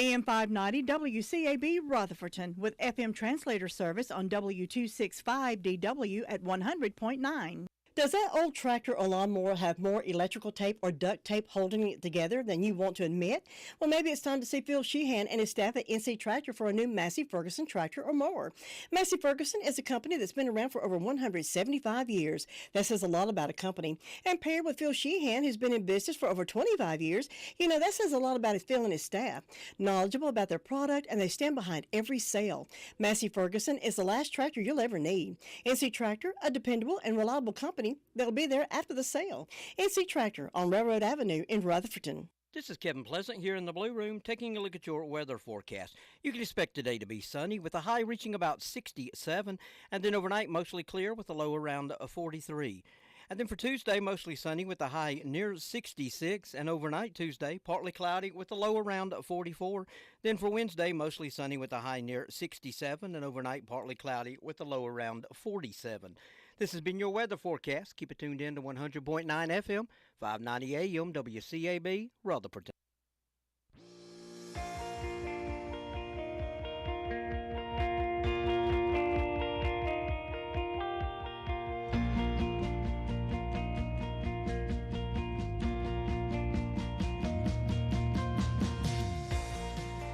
AM 590 WCAB Rutherfordton with FM translator service on W265DW at 100.9. Does that old tractor or lawnmower have more electrical tape or duct tape holding it together than you want to admit? Well, maybe it's time to see Phil Sheehan and his staff at NC Tractor for a new Massey Ferguson tractor or mower. Massey Ferguson is a company that's been around for over 175 years. That says a lot about a company. And paired with Phil Sheehan, who's been in business for over 25 years, that says a lot about Phil and his staff. Knowledgeable about their product, and they stand behind every sale. Massey Ferguson is the last tractor you'll ever need. NC Tractor, a dependable and reliable company that'll be there after the sale. NC Tractor on Railroad Avenue in Rutherfordton. This is Kevin Pleasant here in the Blue Room taking a look at your weather forecast. You can expect today to be sunny with a high reaching about 67, and then overnight mostly clear with a low around 43. And then for Tuesday, mostly sunny with a high near 66, and overnight Tuesday, partly cloudy with a low around 44. Then for Wednesday, mostly sunny with a high near 67, and overnight partly cloudy with a low around 47. This has been your weather forecast. Keep it tuned in to 100.9 FM, 590 AM, WCAB, Rutherford.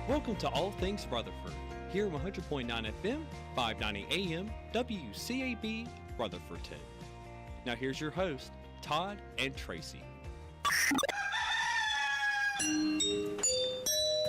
Welcome to All Things Rutherford, here on 100.9 FM, 590 AM, WCAB, Rutherfordton. Now here's your host, Todd and Tracy.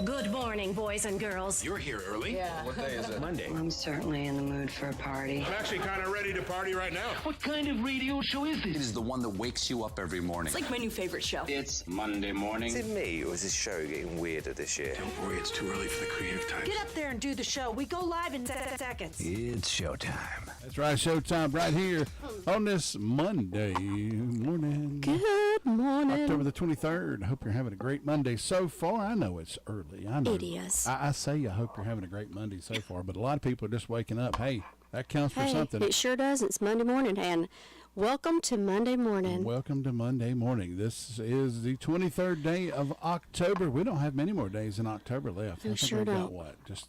Good morning, boys and girls. You're here early? Yeah. What day is it? Monday. I'm certainly in the mood for a party. I'm actually kind of ready to party right now. What kind of radio show is this? It is the one that wakes you up every morning. It's like my new favorite show. It's Monday morning. Is it me, or is this show getting weirder this year? Don't worry, it's too early for the creative time. Get up there and do the show. We go live in 10 seconds. It's showtime. That's right, showtime right here on this Monday morning. Good morning. October the 23rd. I hope you're having a great Monday so far. I know it's early. I know. It is. I say I hope you're having a great Monday so far, but a lot of people are just waking up. Hey, that counts for something. It sure does. It's Monday morning, and welcome to Monday morning. Welcome to Monday morning. This is the 23rd day of October. We don't have many more days in October left. We I think sure we've got, don't. what, just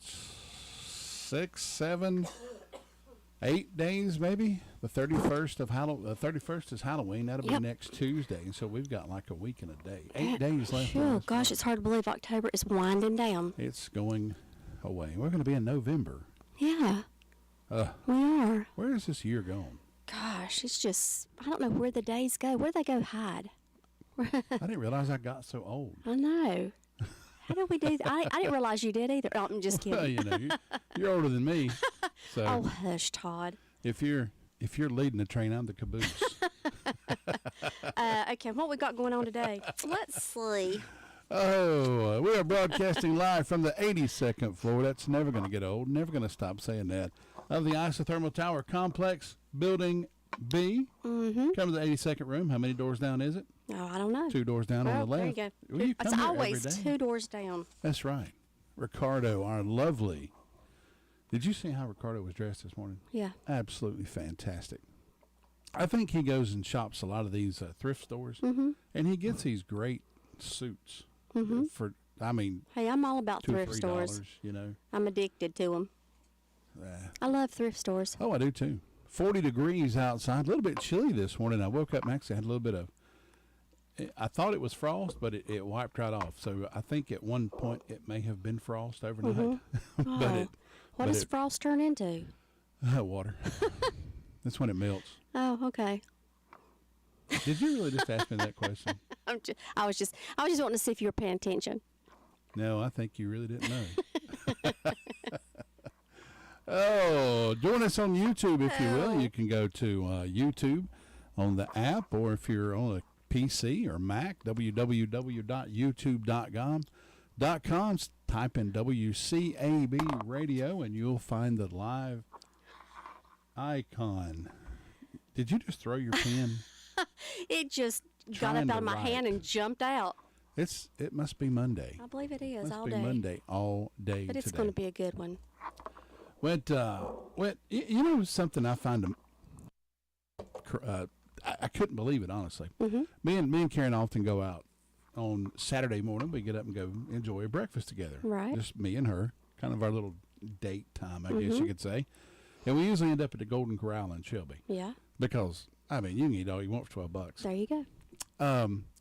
6, 7, 8 days maybe? The 31st is Halloween. That'll be next Tuesday. And so we've got like a week and a day. 8 days left. Oh, gosh, it's hard to believe October is winding down. It's going away. We're going to be in November. Yeah, we are. Where is this year going? Gosh, it's just, I don't know where the days go. Where do they go hide? I didn't realize I got so old. I know. How did we do that? I didn't realize you did either. Oh, I'm just kidding. Well, you're older than me. So oh, hush, Todd. If you're leading the train, I'm the caboose. Okay, what we got going on today? Let's see. Oh, we are broadcasting live from the 82nd floor. That's never going to get old. Never going to stop saying that. Of the Isothermal Tower Complex, Building B. Mm-hmm. Come to the 82nd room. How many doors down is it? Oh, I don't know. 2 doors down on the left. There you go. Well, It's always 2 doors down. That's right. Ricardo, our lovely. Did you see how Ricardo was dressed this morning? Yeah. Absolutely fantastic. I think he goes and shops a lot of these thrift stores, mm-hmm. and he gets these great suits mm-hmm. for, I mean, hey, I'm all about $2 or thrift $3, stores. I'm addicted to them. I love thrift stores. Oh, I do too. 40 degrees outside. A little bit chilly this morning. I woke up and actually had a little bit of, I thought it was frost, but it wiped right off. So I think at one point it may have been frost overnight. Mm-hmm. What does frost turn into? Water. That's when it melts. Oh, okay. Did you really just ask me that question? I was just wanting to see if you were paying attention. No, I think you really didn't know. Oh, join us on YouTube if you will. You can go to YouTube on the app, or if you're on a PC or Mac, www.youtube.com. Type in WCAB Radio, and you'll find the live icon. Did you just throw your pen? It just got up out of my hand and jumped out. It must be Monday. I believe it is. Must be Monday all day. But it's going to be a good one. You know something I find I couldn't believe it, honestly. Mm-hmm. Me and Karen often go out on Saturday morning, we get up and go enjoy a breakfast together. Right. Just me and her, kind of our little date time, I guess you could say. And we usually end up at the Golden Corral in Shelby. Yeah. Because, I mean, you can eat all you want for $12. There you go.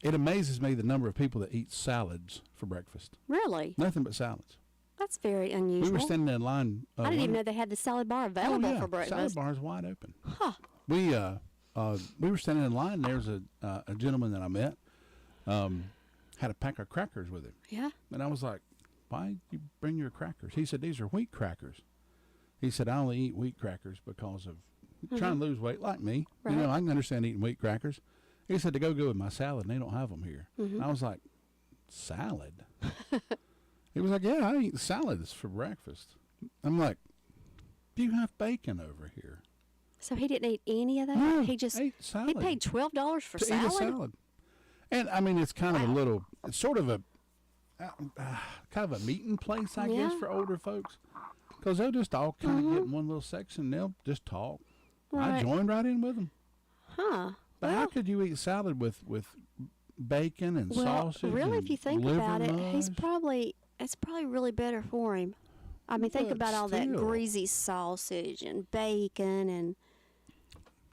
It amazes me the number of people that eat salads for breakfast. Really? Nothing but salads. That's very unusual. We were standing in line. I didn't even know they had the salad bar available for breakfast. Salad bar is wide open. Huh. We were standing in line. There was a gentleman that I met, had a pack of crackers with him. Yeah. And I was like, why you bring your crackers? He said, these are wheat crackers. He said, I only eat wheat crackers because of trying to lose weight like me. Right. You know, I can understand eating wheat crackers. He said, to go good with my salad, and they don't have them here. And I was like, salad? He was like, yeah, I eat salads for breakfast. I'm like, do you have bacon over here? So he didn't eat any of that? No, he just ate salad. He paid $12 for to salad? eat a salad. And, I mean, it's kind of a little, it's sort of a, kind of a meeting place, I guess, for older folks. Because they'll just all kind of get in one little section. They'll just talk. Right. I joined right in with them. Huh. But how could you eat salad with bacon and sausage? Really, and if you think liver about it, mush? it's probably really really better for him. I mean, think But about all that still. greasy sausage and bacon and.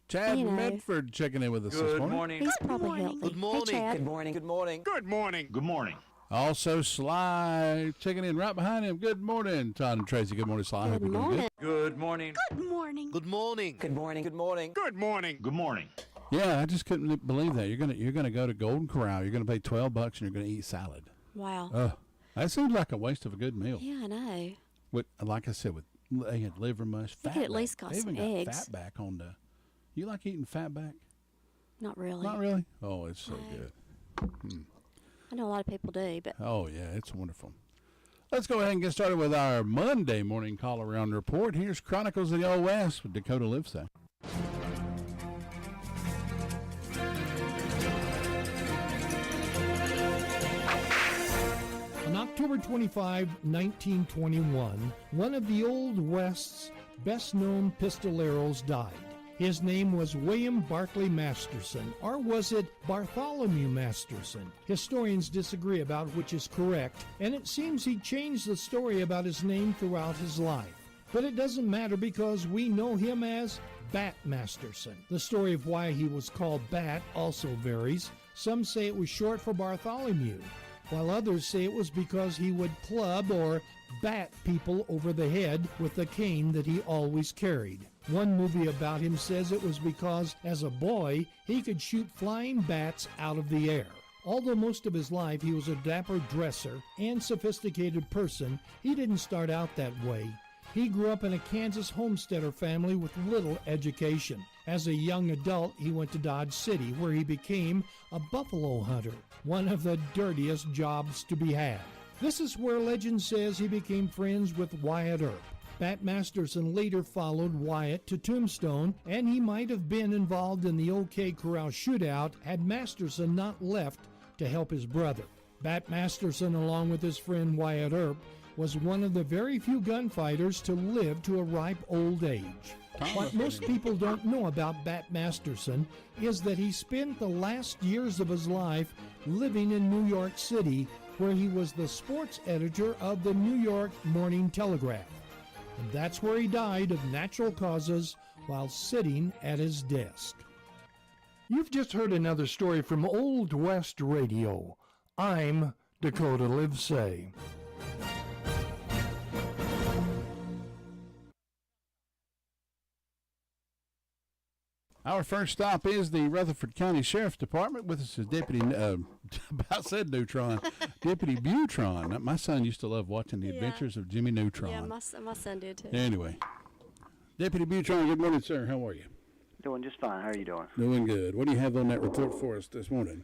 Chad you know. Medford checking in with us this morning. He's probably healthy. Good morning. Hey, Chad. Good morning. Good morning. Good morning. Good morning. Also, Sly checking in right behind him. Good morning, Todd and Tracy. Good morning, Sly. Good Hope you're doing morning. Good morning. Good morning. Good morning. Good morning. Good morning. Good morning. Good morning. Yeah, I just couldn't believe that. You're gonna go to Golden Corral. You're gonna pay $12 and you're gonna eat salad. Wow. That seems like a waste of a good meal. Yeah, I know. With, like I said, they had liver mush, They fat could at least got They some even got eggs. fat back on the. You like eating fat back? Not really. Not really. Oh, it's so No. good. I know a lot of people do, but Oh yeah, it's wonderful. Let's go ahead and get started with our Monday morning call around report. Here's Chronicles of the Old West with Dakota Livesay. On October 25, 1921, one of the Old West's best-known pistoleros died. His name was William Barclay Masterson, or was it Bartholomew Masterson? Historians disagree about which is correct, and it seems he changed the story about his name throughout his life. But it doesn't matter because we know him as Bat Masterson. The story of why he was called Bat also varies. Some say it was short for Bartholomew, while others say it was because he would club or bat people over the head with the cane that he always carried. One movie about him says it was because, as a boy, he could shoot flying bats out of the air. Although most of his life he was a dapper dresser and sophisticated person, he didn't start out that way. He grew up in a Kansas homesteader family with little education. As a young adult, he went to Dodge City, where he became a buffalo hunter, one of the dirtiest jobs to be had. This is where legend says he became friends with Wyatt Earp. Bat Masterson later followed Wyatt to Tombstone, and he might have been involved in the OK Corral shootout had Masterson not left to help his brother. Bat Masterson, along with his friend Wyatt Earp, was one of the very few gunfighters to live to a ripe old age. What most people don't know about Bat Masterson is that he spent the last years of his life living in New York City, where he was the sports editor of the New York Morning Telegraph. And that's where he died of natural causes while sitting at his desk. You've just heard another story from Old West Radio. I'm Dakota Livesay. Our first stop is the Rutherford County Sheriff's Department. With us is Deputy, I said Neutron, Deputy Butron. My son used to love watching the adventures of Jimmy Neutron. yeah, my son did too. Anyway, Deputy Butron, good morning, sir. How are you? Doing just fine. How are you doing? Doing good. What do you have on that report for us this morning?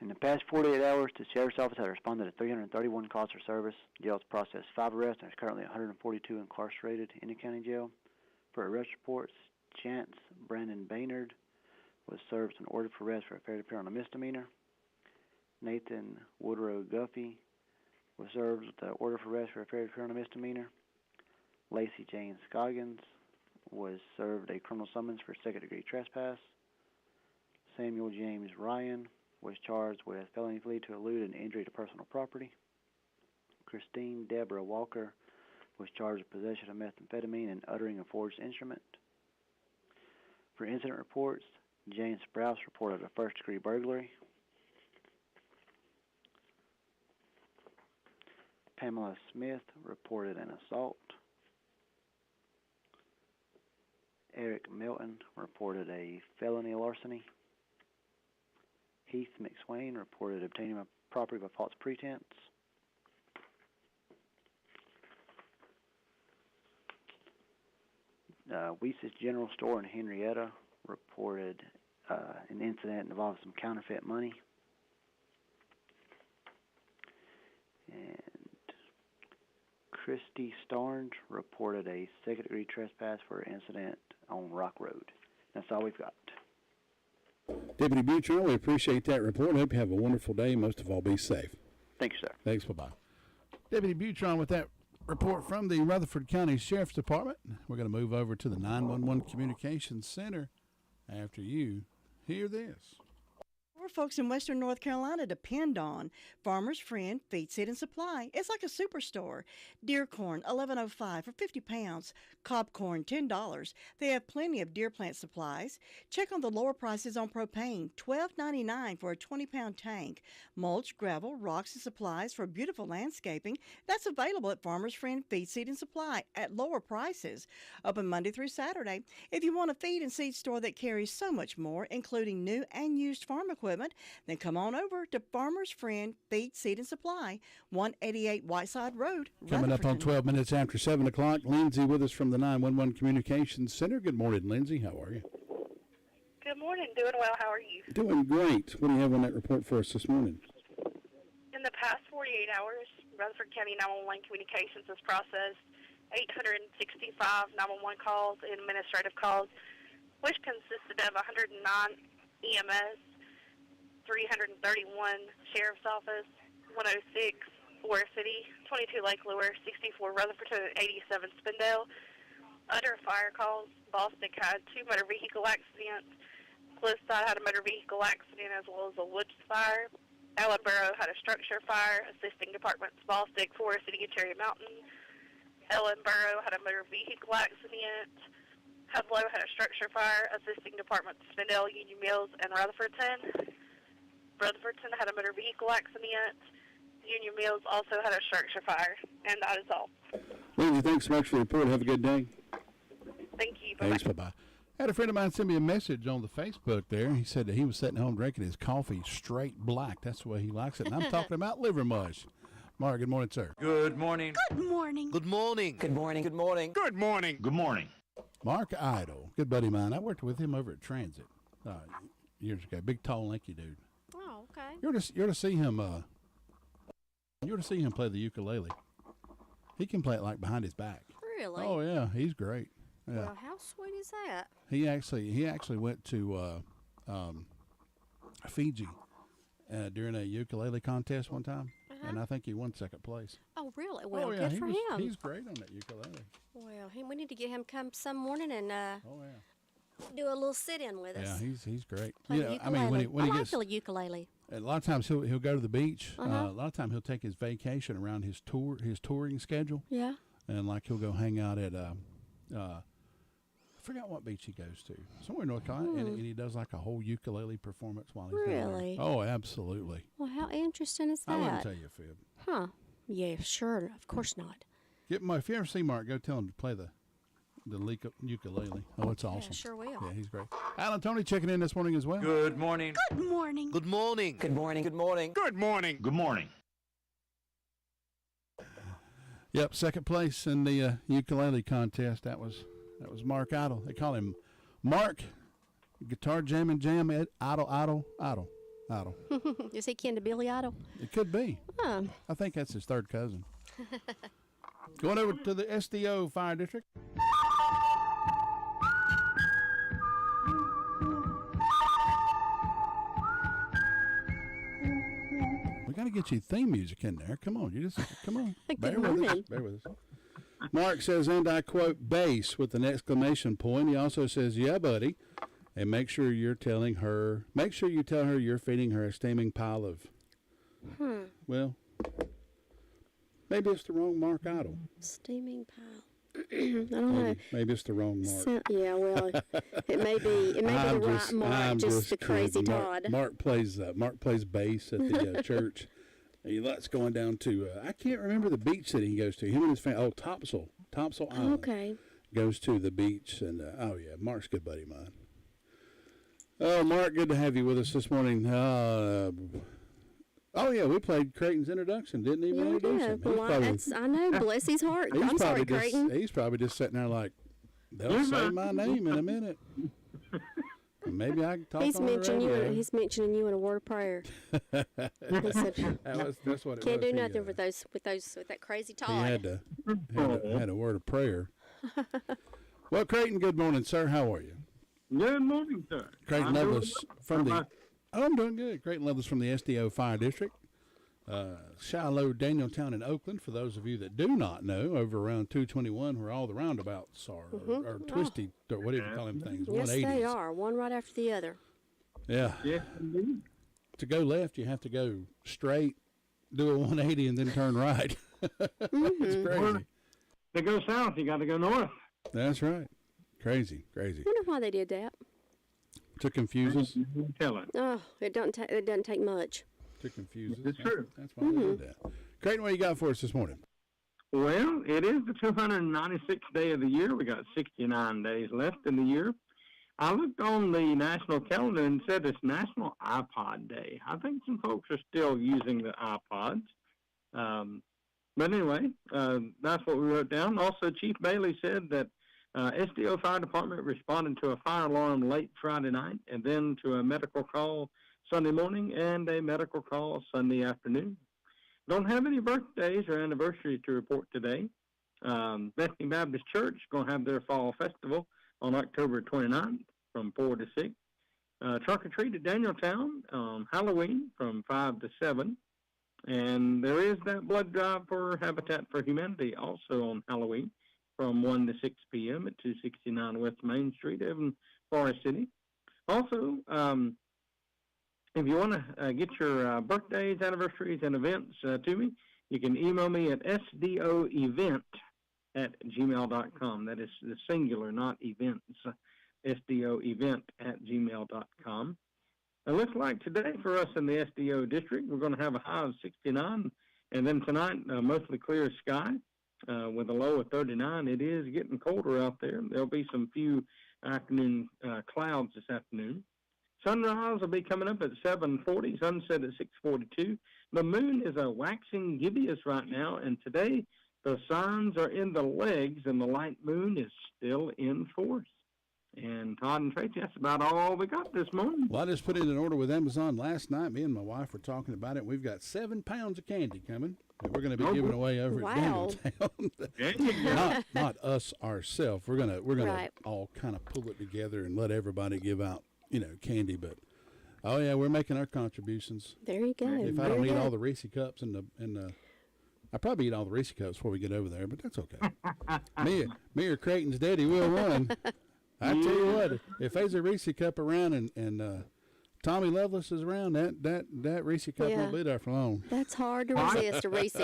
In the past 48 hours, the Sheriff's Office has responded to 331 calls for service. Jail's processed 5 arrests and is currently 142 incarcerated in the county jail. For arrest reports, Chance Brandon Baynard was served an order for arrest for a failure to appear on a misdemeanor. Nathan Woodrow Guffey was served with an order for arrest for a failure to appear on a misdemeanor. Lacey Jane Scoggins was served a criminal summons for second-degree trespass. Samuel James Ryan was charged with felony flee to elude an injury to personal property. Christine Deborah Walker was charged with possession of methamphetamine and uttering a forged instrument. For incident reports, Jane Sprouse reported a first-degree burglary. Pamela Smith reported an assault. Eric Milton reported a felony larceny. Heath McSwain reported obtaining a property by false pretense. Weese's General Store in Henrietta reported an incident involving some counterfeit money. And Christy Starnes reported a second-degree trespass for an incident on Rock Road. That's all we've got. Deputy Butron, we appreciate that report. Hope you have a wonderful day. Most of all, be safe. Thank you, sir. Thanks. Bye-bye. Deputy Butron with that report from the Rutherford County Sheriff's Department. We're going to move over to the 911 Communications Center after you hear this. More folks in Western North Carolina depend on Farmer's Friend Feed, Seed, and Supply. It's like a superstore. Deer corn, $11.05 for 50 pounds. Cob corn, $10. They have plenty of deer plant supplies. Check on the lower prices on propane, $12.99 for a 20-pound tank. Mulch, gravel, rocks, and supplies for beautiful landscaping. That's available at Farmer's Friend Feed, Seed, and Supply at lower prices. Open Monday through Saturday. If you want a feed and seed store that carries so much more, including new and used farm equipment, then come on over to Farmer's Friend Feed, Seed, and Supply, 188 Whiteside Road, Coming up on 12 minutes after 7 o'clock, Lindsay with us from the 911 Communications Center. Good morning, Lindsay. How are you? Good morning. Doing well. How are you? Doing great. What do you have on that report for us this morning? In the past 48 hours, Rutherford County 911 Communications has processed 865 911 calls and administrative calls, which consisted of 109 EMS, 331 Sheriff's Office, 106 Forest City, 22 Lake Lure, 64 Rutherford, and 87 Spindale. Under fire calls, Bostic had 2 motor vehicle accidents. Cliffside had a motor vehicle accident as well as a woods fire. Allenboro had a structure fire, assisting departments Bostic, Forest City, and Cherry Mountain. Ellenboro had a motor vehicle accident. Hublo had a structure fire, assisting departments Spindale, Union Mills, and Rutherfordton. Rutherfordton had a motor vehicle accident. Union Mills also had a structure fire, and that is all. Lindsay, thanks so much for the report. Have a good day. Thank you. Bye-bye. Thanks. Bye-bye. I had a friend of mine send me a message on the Facebook there. He said that he was sitting home drinking his coffee straight black. That's the way he likes it. And I'm talking about liver mush. Mark, good morning, sir. Good morning. Good morning. Good morning. Good morning. Good morning. Good morning. Good morning. Mark Idle, good buddy of mine. I worked with him over at Transit years ago. Big, tall, lanky dude. Oh, okay. You're to see him. You're to see him play the ukulele. He can play it like behind his back. Really? Oh yeah, he's great. Yeah. Well, how sweet is that? He actually went to Fiji during a ukulele contest one time, and I think he won second place. Oh, really? Well, yeah, good for him. He's great on that ukulele. Well, we need to get him come some morning and oh yeah. Do a little sit-in with us. Yeah, he's great. Play the ukulele. I mean, when he gets the ukulele. A lot of times he'll go to the beach. A lot of times he'll take his vacation around his touring schedule. Yeah. And like he'll go hang out at I forgot what beach he goes to. Somewhere in North Carolina, and he does like a whole ukulele performance while he's really. There. Oh, absolutely. Well, how interesting is that? I wouldn't tell you a fib. Huh? Yeah, sure. Of course not. If you ever see Mark, go tell him to play the ukulele. Oh, it's awesome. Yeah, sure will. Yeah, he's great. Alan Tony checking in this morning as well. Good morning. Good morning. Good morning. Good morning. Good morning. Good morning. Good morning. Yep, second place in the ukulele contest. That was Mark Idle. They call him Mark Guitar Jam and Jam Idle. Is he kin to Billy Idle? It could be. Huh. I think that's his third cousin. Going over to the SDO Fire District. We got to get you theme music in there. Come on, come on. Bear with us. Mark says, and I quote, bass with an exclamation point. He also says, yeah, buddy. And make sure you tell her you're feeding her a steaming pile of, well, maybe it's the wrong Mark Idle. Steaming pile. I don't know. Maybe it's the wrong Mark. Yeah, well, it may be the right Mark, just the crazy Todd. Mark plays bass at the church. He likes going down to, I can't remember the beach that he goes to. Him and his family, Topsail Island. Okay. Goes to the beach, and, Mark's a good buddy of mine. Oh, Mark, good to have you with us this morning. We played Creighton's introduction, didn't he? Yeah, we did. Well, I know, bless his heart. I'm sorry, Creighton. He's probably just sitting there like, they'll say my name in a minute. Maybe I can talk He's on mentioning the radio. He's mentioning you in a word of prayer. He said, that's what it can't was. do nothing with that crazy Todd. He had a word of prayer. Well, Creighton, good morning, sir. How are you? Good morning, sir. Creighton Loveless from the. I'm doing good. Creighton Loveless from the SDO Fire District. Shiloh, Danieltown, and Oakland. For those of you that do not know, over around 221, where all the roundabouts are, or twisty, or whatever you call them things. Yes, 180s. they are. One right after the other. Yeah. Yes, indeed. To go left, you have to go straight, do a 180, and then turn right. It's crazy. To go south, you got to go north. That's right. Crazy. I wonder why they did that. To confuse us. Tell it. Oh, it doesn't take much. To confuse us. It's true. That's why they did that. Creighton, what you got for us this morning? Well, it is the 296th day of the year. We got 69 days left in the year. I looked on the national calendar and said it's National iPod Day. I think some folks are still using the iPods. But anyway, that's what we wrote down. Also, Chief Bailey said that SDO Fire Department responded to a fire alarm late Friday night and then to a medical call Sunday morning and a medical call Sunday afternoon. Don't have any birthdays or anniversaries to report today. Bethany Baptist Church is going to have their fall festival on October 29th from 4 to 6. Trunk or treat at Danieltown on Halloween from 5 to 7. And there is that blood drive for Habitat for Humanity also on Halloween from 1 to 6 p.m. at 269 West Main Street in Forest City. Also, if you want to get your birthdays, anniversaries, and events to me, you can email me at sdoevent@gmail.com. That is the singular, not events. sdoevent@gmail.com. It looks like today for us in the SDO district, we're going to have a high of 69, and then tonight, mostly clear sky with a low of 39. It is getting colder out there. There'll be some few afternoon clouds this afternoon. Sunrise will be coming up at 7:40, sunset at 6:42. The moon is waxing gibbous right now, and today the signs are in the legs, and the light moon is still in force. And Todd and Tracy, that's about all we got this morning. Well, I just put in an order with Amazon last night. Me and my wife were talking about it. We've got 7 pounds of candy coming that we're going to be giving away over at Danieltown. not us ourselves. We're gonna all kind of pull it together and let everybody give out, candy. But we're making our contributions. There you go. If I don't eat all the Reese cups and I probably eat all the Reese cups before we get over there, but that's okay. me or Creighton's daddy will run. I tell you what, if there's a Reese cup around and Tommy Lovelace is around, that Reese cup won't be there for long. That's hard to resist, a Reese.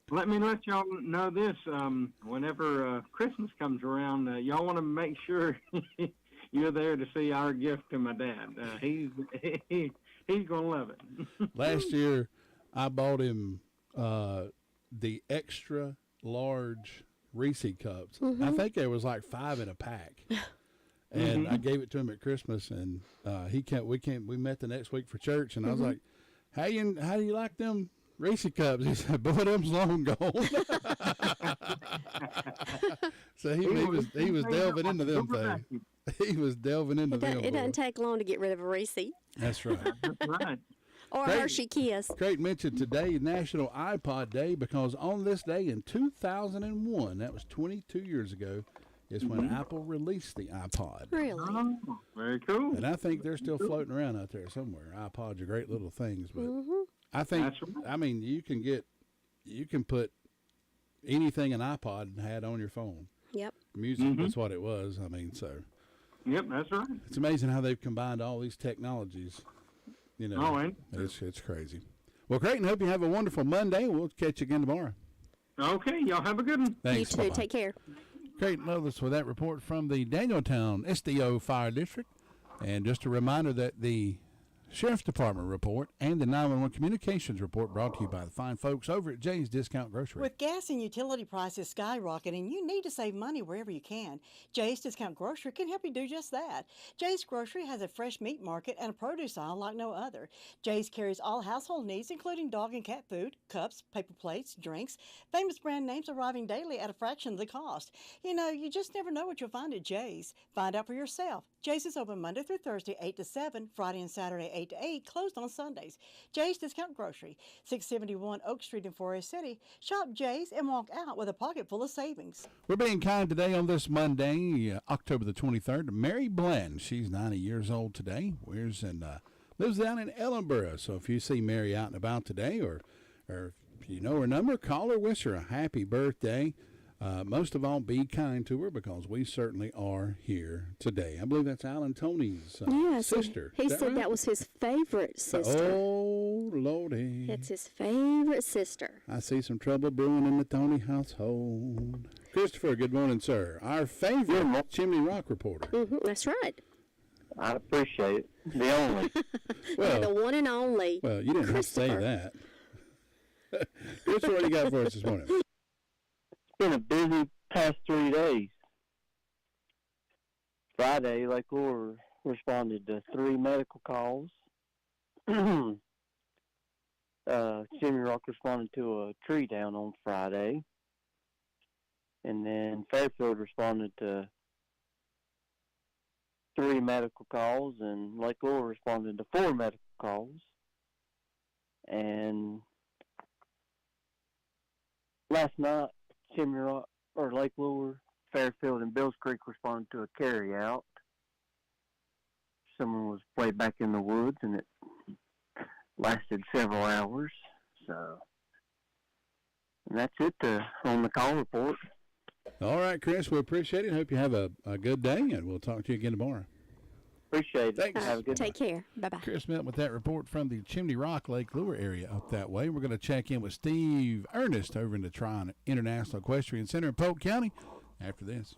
Let me let y'all know this. Whenever Christmas comes around, y'all want to make sure you're there to see our gift to my dad. He's going to love it. Last year, I bought him the extra large Reese cups. I think there was like 5 in a pack, and I gave it to him at Christmas. And we met the next week for church, and I was like, "How do you like them Reese cups?" He said, "Boy, them's long gone." So he was delving into them things. He was delving into them. It doesn't take long to get rid of a Reese. That's right. That's right. Or a Hershey Kiss. Creighton mentioned today National iPod Day because on this day in 2001, that was 22 years ago, is when Apple released the iPod. Really? Oh, very cool. And I think they're still floating around out there somewhere. iPods are great little things, but I think, you can put anything an iPod had on your phone. Yep. Music, that's what it was. Yep, that's right. It's amazing how they've combined all these technologies. You know, oh, ain't it's crazy. Well, Creighton, hope you have a wonderful Monday. We'll catch you again tomorrow. Okay, y'all have a good one. Thanks. You too. Bye-bye. Take care. Creighton Loveless with that report from the Danieltown SDO Fire District. And just a reminder that the Sheriff's Department report and the 911 Communications report brought to you by the fine folks over at Jay's Discount Grocery. With gas and utility prices skyrocketing, you need to save money wherever you can. Jay's Discount Grocery can help you do just that. Jay's Grocery has a fresh meat market and a produce aisle like no other. Jay's carries all household needs, including dog and cat food, cups, paper plates, drinks, famous brand names arriving daily at a fraction of the cost. You know, you just never know what you'll find at Jay's. Find out for yourself. Jay's is open Monday through Thursday, 8 to 7, Friday and Saturday, 8 to 8, closed on Sundays. Jay's Discount Grocery, 671 Oak Street in Forest City. Shop Jay's and walk out with a pocket full of savings. We're being kind today on this Monday, October the 23rd. Mary Bland, she's 90 years old today, lives down in Ellenboro. So if you see Mary out and about today or if you know her number, call her, wish her a happy birthday. Most of all, be kind to her because we certainly are here today. I believe that's Alan Tony's sister. He said that was his favorite sister. Oh, Lordy. That's his favorite sister. I see some trouble brewing in the Tony household. Christopher, good morning, sir. Our favorite Chimney Rock reporter. That's right. I appreciate it. The only. Well, the one and only. Well, you didn't have to say that. Christopher, what do you got for us this morning? Been a busy past 3 days. Friday, Lake Lure responded to 3 medical calls. Chimney Rock responded to a tree down on Friday. And then Fairfield responded to 3 medical calls, and Lake Lure responded to 4 medical calls. And last night, Chimney Rock, or Lake Lure, Fairfield, and Bills Creek responded to a carry-out. Someone was way back in the woods, and it lasted several hours. So, and that's it on the call report. All right, Chris, we appreciate it. Hope you have a good day, and we'll talk to you again tomorrow. Appreciate it. Thanks. Have a good Take care. Bye-bye. Chris Milton with that report from the Chimney Rock, Lake Lure area up that way. We're going to check in with Steve Ernest over in the Tryon International Equestrian Center in Polk County after this.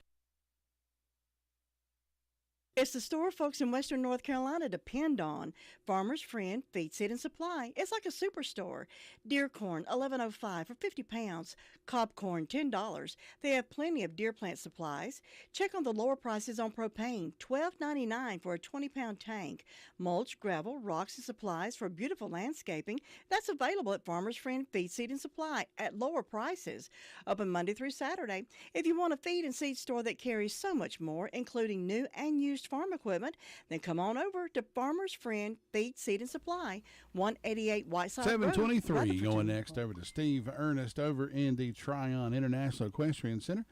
It's the store folks in Western North Carolina depend on. Farmer's Friend Feed, Seed, and Supply. It's like a superstore. Deer corn, $11.05 for 50 pounds. Cob corn, $10. They have plenty of deer plant supplies. Check on the lower prices on propane, $12.99 for a 20-pound tank. Mulch, gravel, rocks, and supplies for beautiful landscaping. That's available at Farmer's Friend Feed, Seed, and Supply at lower prices. Open Monday through Saturday. If you want a feed and seed store that carries so much more, including new and used farm equipment, then come on over to Farmer's Friend Feed, Seed, and Supply, 188 Whiteside Road. 723 going next over to Steve Ernest over in the Tryon International Equestrian Center.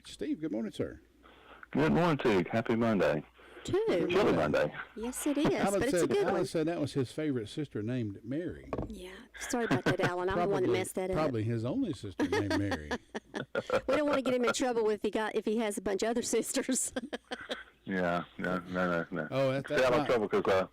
Steve, good morning, sir. Good morning, Tig. Happy Monday. Chilly Monday. Yes, it is, but it's a good one. Alan said that was his favorite sister named Mary. Yeah, sorry about that, Alan. I'm the one that messed that up. Probably his only sister named Mary. We don't want to get him in trouble if he has a bunch of other sisters. No. Oh, that's Stay out of trouble because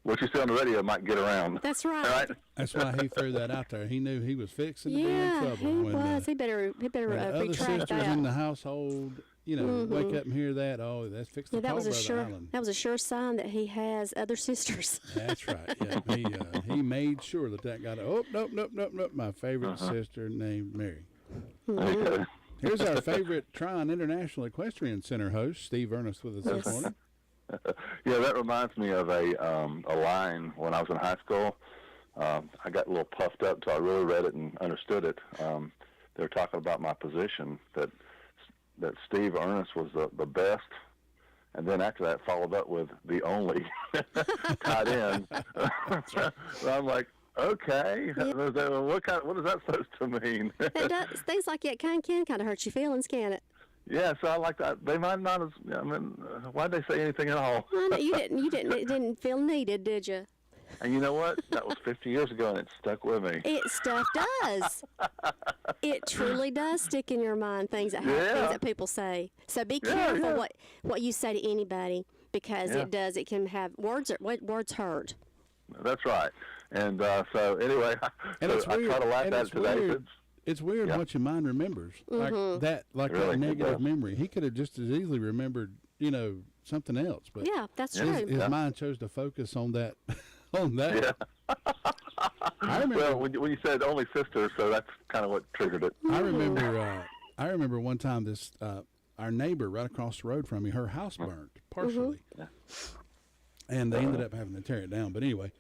what you say on the radio might get around. That's right. All right. That's why he threw that out there. He knew he was fixing to be in trouble. He was. He better other retract sisters that. in the household, wake up and hear that. Oh, that's fixed to that call was Brother Alan. That was a sure sign that he has other sisters. That's right. Yeah, he made sure that got. Oh, nope. My favorite sister named Mary. Okay. Here's our favorite Tryon International Equestrian Center host, Steve Ernest, with us this morning. Yeah, that reminds me of a line when I was in high school. I got a little puffed up until I really read it and understood it. They were talking about my position, that Steve Ernest was the best, and then after that followed up with the only tight end. So I'm like, okay, yeah. What is that supposed to mean? Things like that can kind of hurt your feelings, can it? Yeah, so I like that. They might not why'd they say anything at all? You didn't. It didn't feel needed, did you? And you know what? That was 50 years ago, and it stuck with me. Stuff does. It truly does stick in your mind, things that happen, things that people say. So be careful what you say to anybody, because it does. It can have words hurt. That's right. And so anyway, and I try to laugh at it today. It's weird what your mind remembers, like that negative memory. He could have just as easily remembered, something else. But that's true. His mind chose to focus on that. Yeah. I remember. Well, when you said only sister, so that's kind of what triggered it. I remember one time this our neighbor right across the road from me, her house burned partially, and they ended up having to tear it down. But anyway.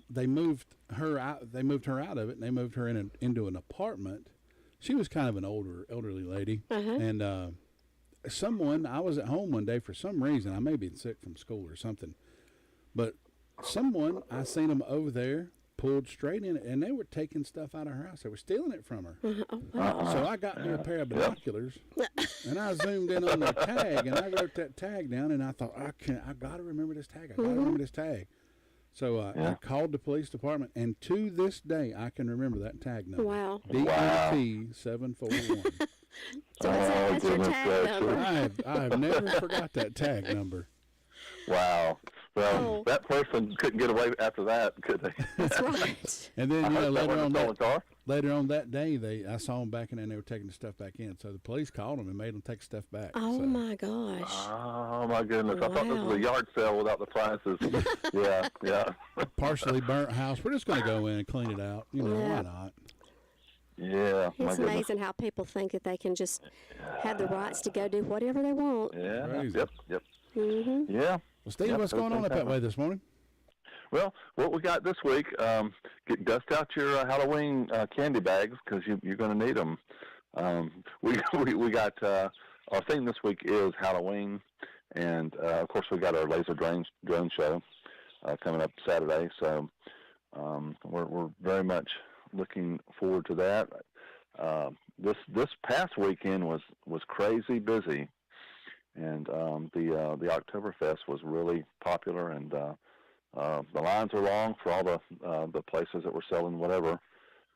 They moved her out. They moved her out of it, and they moved her into an apartment. She was kind of an elderly lady, and I was at home one day for some reason. I may be sick from school or something, but I seen them over there, pulled straight in it, and they were taking stuff out of her house. They were stealing it from her. So I got me a pair of binoculars, and I zoomed in on the tag, and I wrote that tag down, and I thought, I got to remember this tag. I got to remember this tag. So I called the police department, and to this day, I can remember that tag number. Wow. DET 741. So that's your tag number. I have never forgot that tag number. Wow. Well, that person couldn't get away after that, could they? That's right. And then later on that day, I saw them back in there, and they were taking the stuff back in. So the police called them and made them take stuff back. Oh, my gosh. Oh, my goodness. I thought this was a yard sale without the prices. Yeah. Partially burnt house. We're just going to go in and clean it out. Why not? Yeah. It's amazing how people think that they can just have the rights to go do whatever they want. Yeah. Crazy. Yep. Yeah. Well, Steve, what's going on up that way this morning? Well, what we got this week, dust out your Halloween candy bags, because you're going to need them. We got our theme this week is Halloween, and of course we got our laser drone show coming up Saturday. So we're very much looking forward to that. This past weekend was crazy busy, and the Oktoberfest was really popular, and the lines are long for all the places that were selling whatever.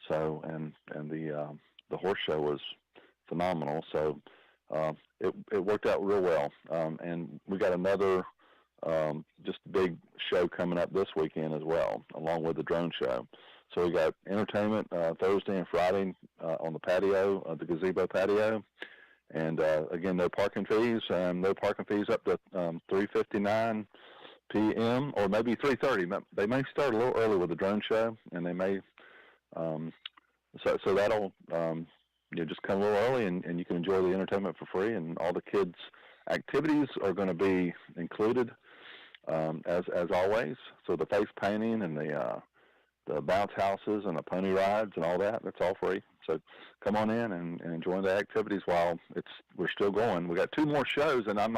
So and the horse show was phenomenal. So it worked out real well. And we got another just big show coming up this weekend as well, along with the drone show. So we got entertainment Thursday and Friday on the patio, the gazebo patio. And again, no parking fees. No parking fees up to $3.59 p.m. or maybe 3:30. They may start a little early with the drone show, and they may. So that'll just come a little early, and you can enjoy the entertainment for free, and all the kids' activities are going to be included as always. So the face painting and the bounce houses and the pony rides and all that's all free. So come on in and enjoy the activities while we're still going. We got 2 more shows, and I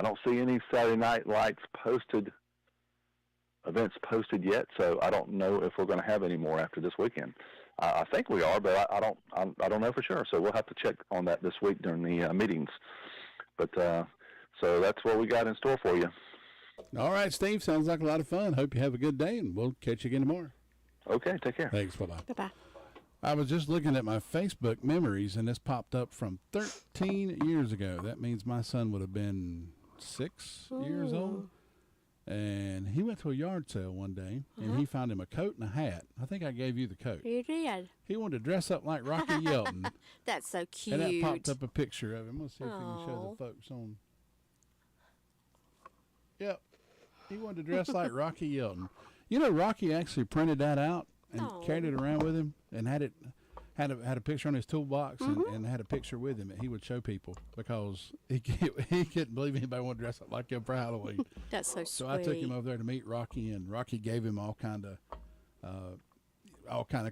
don't see any Saturday Night Lights events posted yet, so I don't know if we're going to have any more after this weekend. I think we are, but I don't know for sure. So we'll have to check on that this week during the meetings. But so that's what we got in store for you. All right, Steve. Sounds like a lot of fun. Hope you have a good day, and we'll catch you again tomorrow. Okay, take care. Thanks. Bye-bye. Bye-bye. I was just looking at my Facebook memories, and this popped up from 13 years ago. That means my son would have been 6 years old. And he went to a yard sale one day, and he found him a coat and a hat. I think I gave you the coat. You did. He wanted to dress up like Rocky Yelton. That's so cute. And that popped up a picture of him. Let's see if we can show the folks on. Yep. He wanted to dress like Rocky Yelton. Rocky actually printed that out and carried it around with him, and had a picture on his toolbox, and had a picture with him that he would show people, because he couldn't believe anybody wanted to dress up like him for Halloween. That's so sweet. So I took him over there to meet Rocky, and Rocky gave him all kind of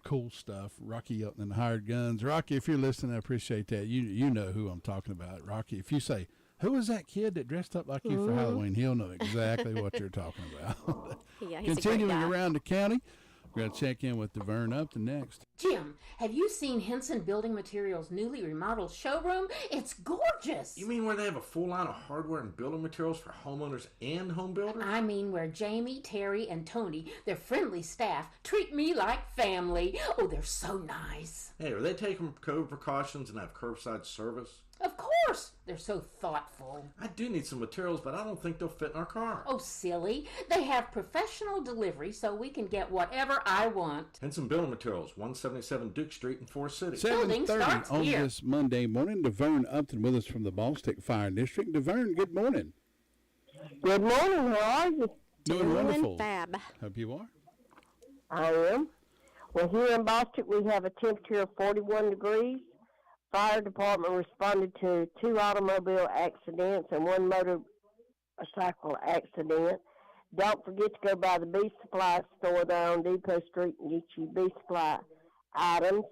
cool stuff. Rocky Yelton and the Hired Guns. Rocky, if you're listening, I appreciate that. You know who I'm talking about. Rocky, if you say, who was that kid that dressed up like you for Halloween, he'll know exactly what you're talking about. Yeah, he's Continuing a great guy. around the county, We're going to check in with DeVern Upton next. Jim, have you seen Henson Building Materials' newly remodeled showroom? It's gorgeous. You mean where they have a full line of hardware and building materials for homeowners and home builders? I mean where Jamie, Terry, and Tony, their friendly staff, treat me like family. Oh, they're so nice. Hey, are they taking COVID precautions and have curbside service? Of course. They're so thoughtful. I do need some materials, but I don't think they'll fit in our car. Oh, silly. They have professional delivery so we can get whatever I want. Henson Building Materials, 177 Duke Street in Forest City. 7:30 on this Monday morning. DeVern Upton with us from the Ballstick Fire District. DeVern, good morning. Good morning. How are you? Doing wonderful. Fab. Hope you are. I am. Well, here in Boston, we have a temperature of 41 degrees. Fire department responded to 2 automobile accidents and 1 motorcycle accident. Don't forget to go by the Bee Supply store there on Depot Street and get you Bee Supply items.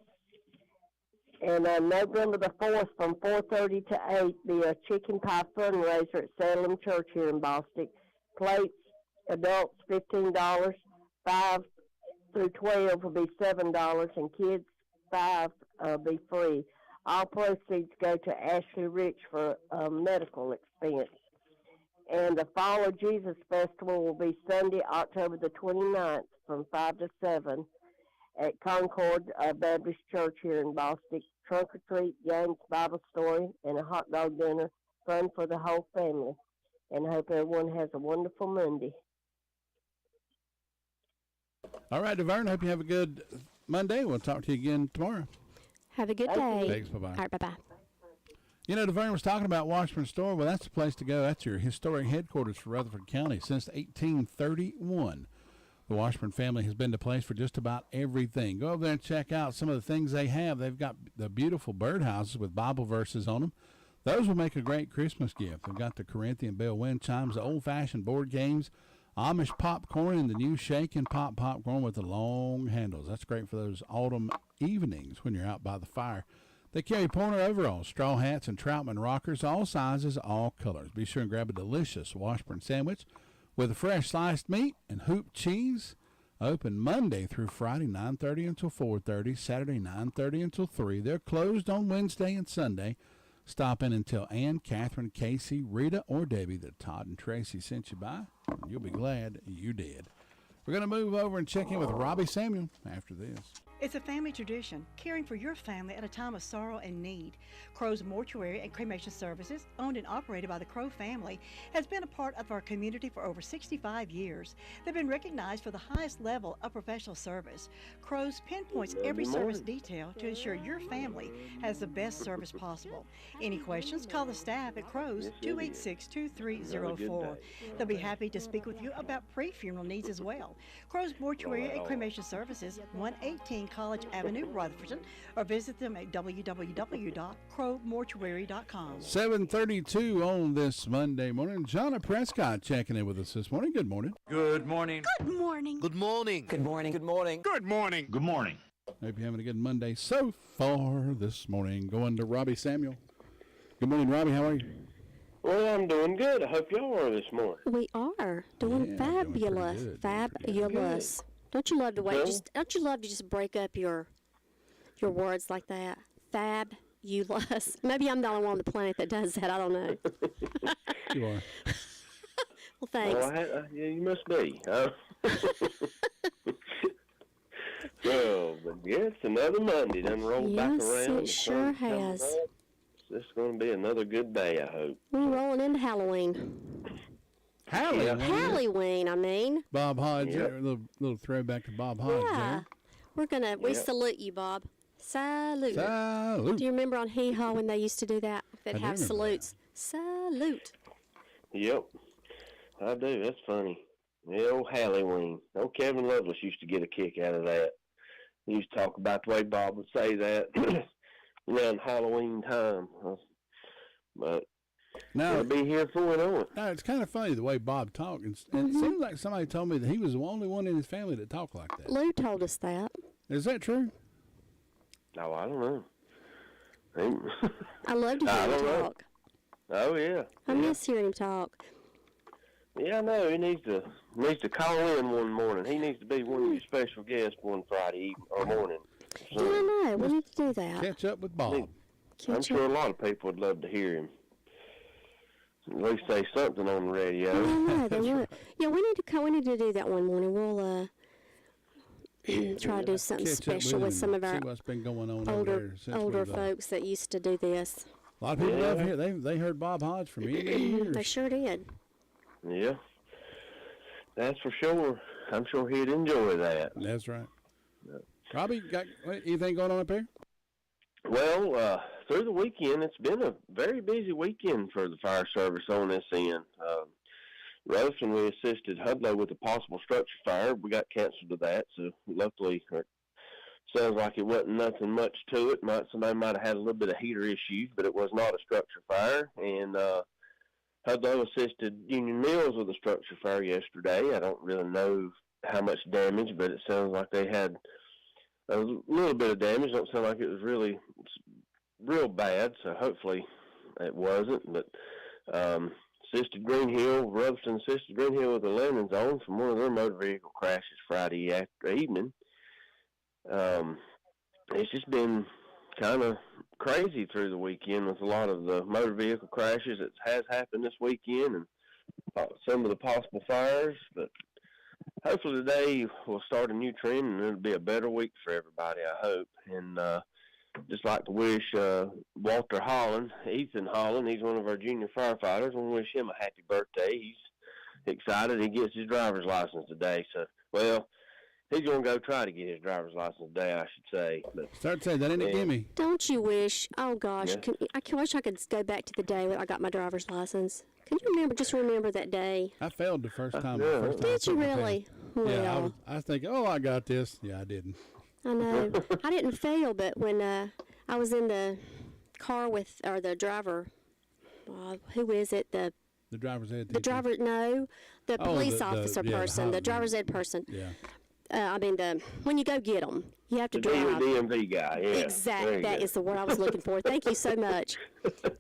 And on November the 4th from 4:30 to 8, be a chicken pie fundraiser at Salem Church here in Boston. Plates, adults $15, 5 through 12 will be $7, and kids 5 be free. All proceeds go to Ashley Rich for medical expense. And the Fall of Jesus Festival will be Sunday, October the 29th from 5 to 7 at Concord Baptist Church here in Boston. Trunk or treat, games, Bible story, and a hot dog dinner. Fun for the whole family. And I hope everyone has a wonderful Monday. All right, DeVern, hope you have a good Monday. We'll talk to you again tomorrow. Have a good day. Thanks, bye-bye. All right, bye-bye. You know, DeVern was talking about Washburn Store. Well, that's the place to go. That's your historic headquarters for Rutherford County since 1831. The Washburn family has been the place for just about everything. Go over there and check out some of the things they have. They've got the beautiful birdhouses with Bible verses on them. Those will make a great Christmas gift. They've got the Corinthian bell wind chimes, the old-fashioned board games, Amish popcorn, and the new shake and pop popcorn with the long handles. That's great for those autumn evenings when you're out by the fire. They carry Pointer overalls, straw hats, and Troutman rockers, all sizes, all colors. Be sure and grab a delicious Washburn sandwich with a fresh sliced meat and hoop cheese. Open Monday through Friday, 9:30 until 4:30, Saturday, 9:30 until 3. They're closed on Wednesday and Sunday. Stop in and tell Ann, Catherine, Casey, Rita, or Debbie that Todd and Tracy sent you by. You'll be glad you did. We're going to move over and check in with Robbie Samuel after this. It's a family tradition, caring for your family at a time of sorrow and need. Crow's Mortuary and Cremation Services, owned and operated by the Crow family, has been a part of our community for over 65 years. They've been recognized for the highest level of professional service. Crow's pinpoints every service detail to ensure your family has the best service possible. Any questions, call the staff at Crow's 286-2304. They'll be happy to speak with you about pre-funeral needs as well. Crow's Mortuary and Cremation Services, 118 College Avenue, Rutherford, or visit them at www.crowmortuary.com. 7:32 on this Monday morning. Jonna Prescott checking in with us this morning. Good morning. Good morning. Good morning. Good morning. Good morning. Good morning. Good morning. Good morning. Hope you're having a good Monday so far this morning. Going to Robbie Samuel. Good morning, Robbie. How are you? Well, I'm doing good. I hope y'all are this morning. We are doing fabulous. Doing Fabulous. Don't you love to don't you love to just break up your words like that? Fabulous. Maybe I'm the only one on the planet that does that. I don't know. You are. Well, thanks. Well, yeah, you must be. So, but yeah, it's another Monday. Done rolled back around. Yes, it sure has. It's going to be another good day, I hope. We're rolling into Halloween. Halloween, I mean. Bob Hodge, a little throwback to Bob Hodge. Yeah. We salute you, Bob. Salute. Salute. Do you remember on Hee Haw when they used to do that? They'd have salutes. That. Salute. Yep, I do. That's funny. The old Halloween. Old Kevin Lovelace used to get a kick out of that. He used to talk about the way Bob would say that around Halloween time. But now, I'll be here for it on. Now, it's kind of funny the way Bob talked. And it seems like somebody told me that he was the only one in his family that talked like that. Lou told us that. Is that true? No, I don't know. I love to hear him talk. Oh, yeah. I miss hearing him talk. Yeah, I know. He needs to call in one morning. He needs to be one of your special guests one Friday evening or morning. Yeah, I know. We need to do that. Catch up with Bob. I'm sure a lot of people would love to hear him. At least say something on the radio. Yeah, they would. Yeah, we need to do that one morning. We'll try to do something special with some of our see what's been going on older folks that used to do this. A lot of people love here. They heard Bob Hodge for many years. They sure did. Yeah, that's for sure. I'm sure he'd enjoy that. That's right. Yeah. Robbie, got anything going on up here? Well, through the weekend, it's been a very busy weekend for the fire service on this end. Rutherford, we assisted Hudlow with a possible structure fire. We got canceled to that, so luckily, it sounds like it wasn't nothing much to it. Somebody might have had a little bit of heater issues, but it was not a structure fire. And Hudlow assisted Union Mills with a structure fire yesterday. I don't really know how much damage, but it sounds like they had a little bit of damage. Don't sound like it was really real bad, so hopefully it wasn't. But assisted Green Hill, Rutherford assisted Green Hill with the Lennons on from one of their motor vehicle crashes Friday evening. It's just been kind of crazy through the weekend with a lot of the motor vehicle crashes that has happened this weekend and some of the possible fires. But hopefully today we'll start a new trend and it'll be a better week for everybody, I hope. And just like to wish Walter Holland, Ethan Holland, he's one of our junior firefighters. I want to wish him a happy birthday. He's excited. He gets his driver's license today. So, well, he's going to go try to get his driver's license today, I should say. But, start saying that ain't a gimme. Don't you wish? Oh gosh, yeah. I wish I could go back to the day I got my driver's license. Can you remember that day? I failed the first time. Did you really? Well, yeah, I was thinking, I got this. Yeah, I didn't. I know. I didn't fail, but when I was in the car with, or the driver, who is it? The driver's ed. The driver, no, the police officer person, the driver's ed person. Yeah. I mean, when you go get them, you have to drive. The DMV guy, yeah. Exactly, that is the word I was looking for. Thank you so much.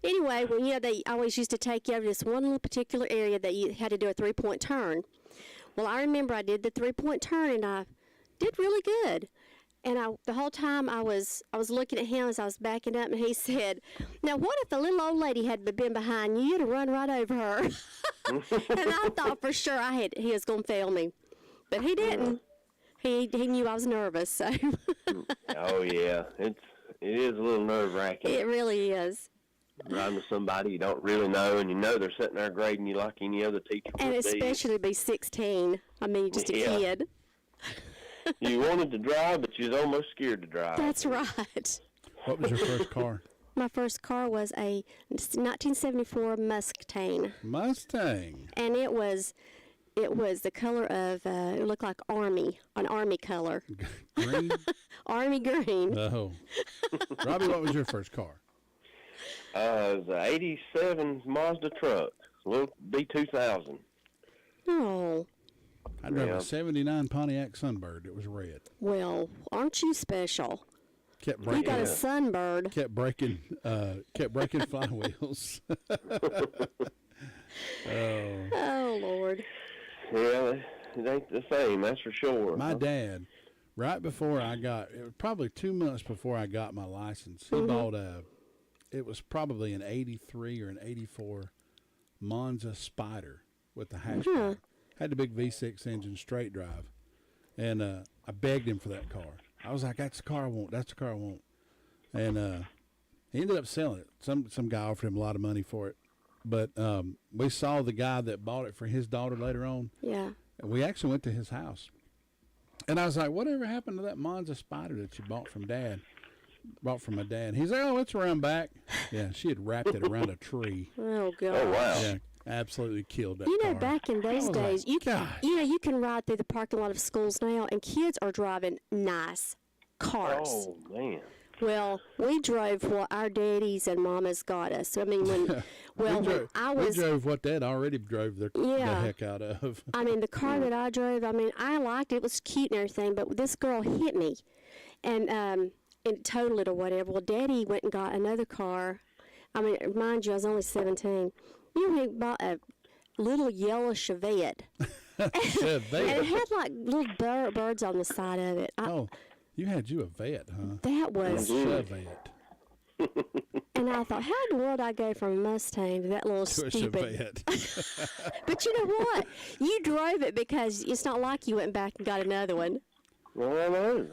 Anyway, they always used to take you over to this one little particular area that you had to do a 3-point turn. Well, I remember I did the 3-point turn, and I did really good. And the whole time I was looking at him as I was backing up, and he said, "Now, what if the little old lady had been behind you? You'd have run right over her." And I thought for sure he was going to fail me, but he didn't. He knew I was nervous. So. Oh yeah, it is a little nerve-wracking. It really is. Riding with somebody you don't really know, and you know they're sitting there grading you like any other teacher would be. And especially to be 16. I mean, just a kid. You wanted to drive, but you was almost scared to drive. That's right. What was your first car? My first car was a 1974 Mustang. And it was the color of, it looked like an army color. Green? Army green. Oh. Robbie, what was your first car? It was an 87 Mazda truck, little B2000. Oh. I drove a 79 Pontiac Sunbird. It was red. Well, aren't you special? Kept breaking. You got a Sunbird. Kept breaking flywheels. Oh, Lord. Yeah, it ain't the same, that's for sure. My dad, right before it was probably 2 months before I got my license, he bought it was probably an 83 or an 84 Monza Spider with the hatchback. Had the big V6 engine, straight drive. And I begged him for that car. I was like, that's the car I want. That's the car I want. And he ended up selling it. Some guy offered him a lot of money for it. But we saw the guy that bought it for his daughter later on. Yeah. And we actually went to his house. And I was like, whatever happened to that Monza Spider that you bought from my dad? He's like, oh, it's around back. Yeah, she had wrapped it around a tree. Oh, God. Oh, wow. Yeah, absolutely killed that car. car. Back in those days, like, you can ride through the parking lot of schools now, and kids are driving nice cars. Oh, man. Well, we drove what our daddies and mamas got us. I mean, when we drove what Dad already drove the heck out of. I mean, the car that I drove, I mean, I liked it. It was cute and everything, but this girl hit me and totaled it or whatever. Well, Daddy went and got another car. I mean, mind you, I was only 17. You know, he bought little yellow Chevette. And it had like little birds on the side of it. You had a vet, huh? That was Chevette. And I thought, how in the world I go from a Mustang to that little To a stupid? Chevette. But you know what? You drove it because it's not like you went back and got another one. Well, I know.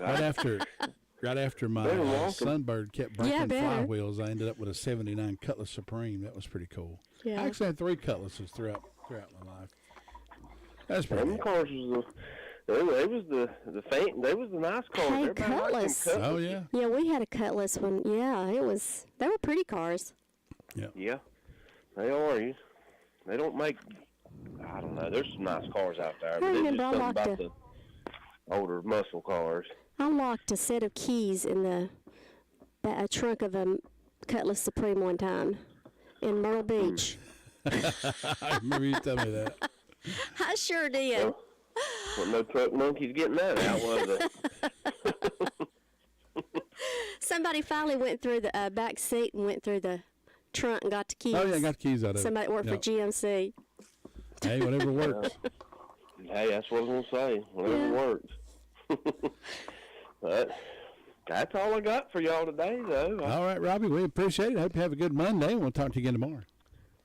Right after my Sunbird kept breaking flywheels, I ended up with a '79 Cutlass Supreme. That was pretty cool. Yeah. I actually had 3 Cutlasses throughout my life. That's pretty Them cool. cars they was the nice cars. Hey, Everybody liked them Cutlass. Oh, yeah. Yeah, we had a Cutlass one. Yeah, they were pretty cars. Yeah, they are. They don't make. I don't know. There's some nice cars out there, but it's just something about the older muscle cars. I locked a set of keys in the trunk of a Cutlass Supreme one time in Myrtle Beach. I remember you telling me that. I sure did. Well, no truck monkeys getting that out, was it? Somebody finally went through the back seat and went through the trunk and got the keys. Oh, yeah, got the keys out of it. Somebody that worked for GMC. Hey, whatever works. Hey, that's what I was going to say. Whatever works. But that's all I got for y'all today, though. All right, Robbie, we appreciate it. Hope you have a good Monday, and we'll talk to you again tomorrow.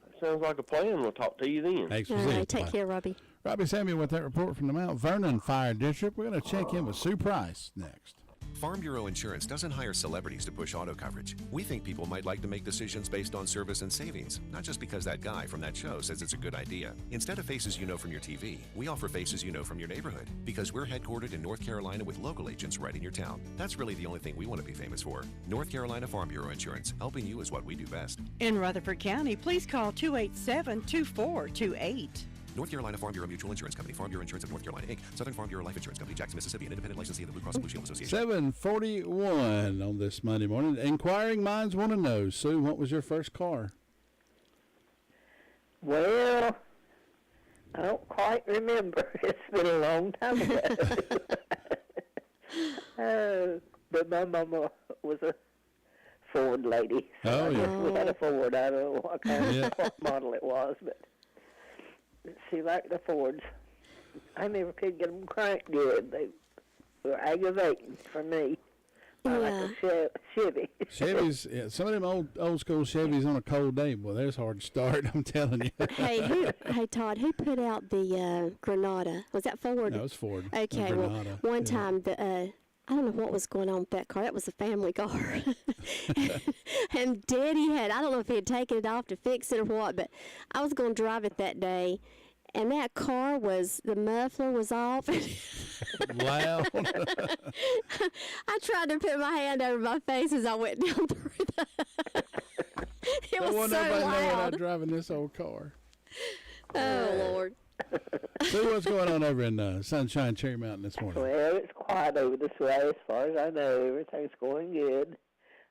That sounds like a plan. We'll talk to you then. Thanks for All seeing right, take care, Robbie. Robbie Samuel with that report from the Mount Vernon Fire District. We're going to check in with Sue Price next. Farm Bureau Insurance doesn't hire celebrities to push auto coverage. We think people might like to make decisions based on service and savings, not just because that guy from that show says it's a good idea. Instead of faces you know from your TV, we offer faces you know from your neighborhood, because we're headquartered in North Carolina with local agents right in your town. That's really the only thing we want to be famous for. North Carolina Farm Bureau Insurance. Helping you is what we do best. In Rutherford County, please call 287-2428. North Carolina Farm Bureau Mutual Insurance Company, Farm Bureau Insurance of North Carolina, Inc., Southern Farm Bureau Life Insurance Company, Jackson, Mississippi, an independent licensee of the Blue Cross and Blue Shield Association. 7:41 on this Monday morning. Inquiring minds want to know, Sue, what was your first car? Well, I don't quite remember. It's been a long time ago. But my mama was a Ford lady. So we had a Ford. I don't know what kind of what model it was, but she liked the Fords. I never could get them cranked good. They were aggravating for me. I like a Chevy. Chevys, some of them old school Chevys on a cold day, boy, there's hard to start, I'm telling you. Hey, Todd, who put out the Granada? Was that Ford? No, it was Ford. Okay, well, one time, I don't know what was going on with that car. That was a family car. And Daddy I don't know if he had taken it off to fix it or what, but I was going to drive it that day. And that car the muffler was off. Loud. I tried to put my hand over my face as I went down through it was so loud. I'm driving this old car. Oh, Lord. So what's going on over in Sunshine Cherry Mountain this morning? Well, it's quiet over this way as far as I know. Everything's going good.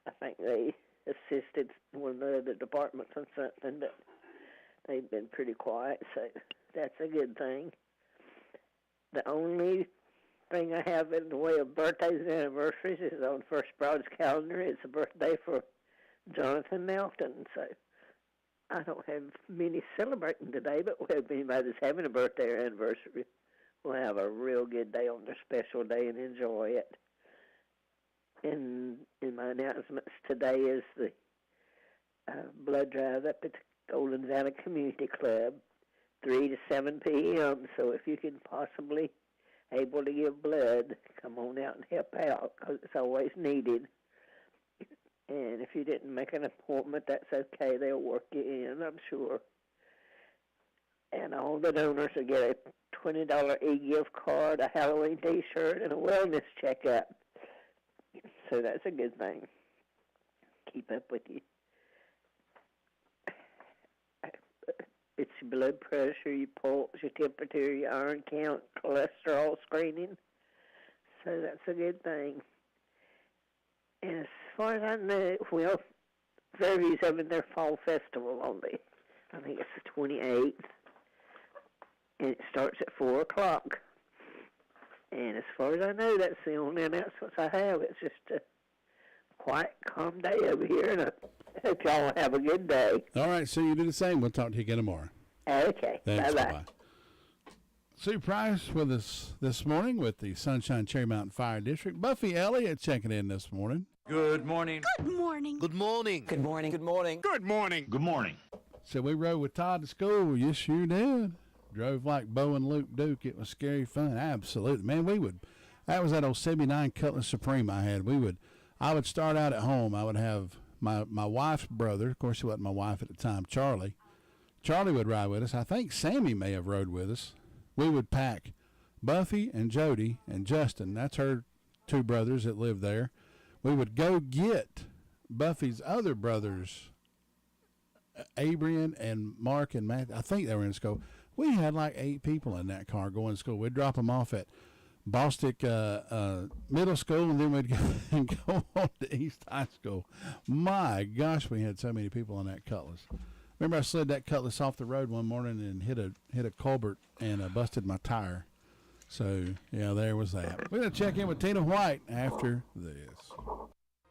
I think they assisted one of the other departments on something, but they've been pretty quiet, so that's a good thing. The only thing I have in the way of birthdays and anniversaries is on First Broad's calendar. It's a birthday for Jonathan Melton, so I don't have many celebrating today, but if anybody's having a birthday or anniversary, we'll have a real good day on their special day and enjoy it. And in my announcements today is the blood drive up at the Golden Valley Community Club, 3 to 7 p.m. So if you can possibly able to give blood, come on out and help out, because it's always needed. And if you didn't make an appointment, that's okay. They'll work you in, I'm sure. And all the donors will get a $20 e-gift card, a Halloween T-shirt, and a wellness checkup. So that's a good thing. Keep up with you. It's your blood pressure, your pulse, your temperature, your iron count, cholesterol screening. So that's a good thing. And as far as I know, well, Fairview's having their fall festival on I think it's the 28th. And it starts at 4 o'clock. And as far as I know, that's the only announcements I have. It's just a quiet, calm day over here, and I hope y'all have a good day. All right, so you do the same. We'll talk to you again tomorrow. Okay. Thanks. Bye-bye. Bye-bye. Sue Price with us this morning with the Sunshine Cherry Mountain Fire District. Buffy Elliott checking in this morning. Good morning. Good morning. Good morning. Good morning. Good morning. Good morning. Good morning. So we rode with Todd to school. Yes, sure did. Drove like Bo and Luke Duke. It was scary fun. Absolutely. Man, that was that old 79 Cutlass Supreme I had. I would start out at home. I would have my wife's brother. Of course, he wasn't my wife at the time, Charlie. Charlie would ride with us. I think Sammy may have rode with us. We would pack Buffy and Jody and Justin. That's her two brothers that lived there. We would go get Buffy's other brothers, Abrian and Mark and Matt. I think they were in school. We had like 8 people in that car going to school. We'd drop them off at Bostic Middle School, and then we'd go on to East High School. My gosh, we had so many people on that Cutlass. Remember, I slid that Cutlass off the road one morning and hit a culvert and busted my tire. So, yeah, there was that. We're going to check in with Tina White after this.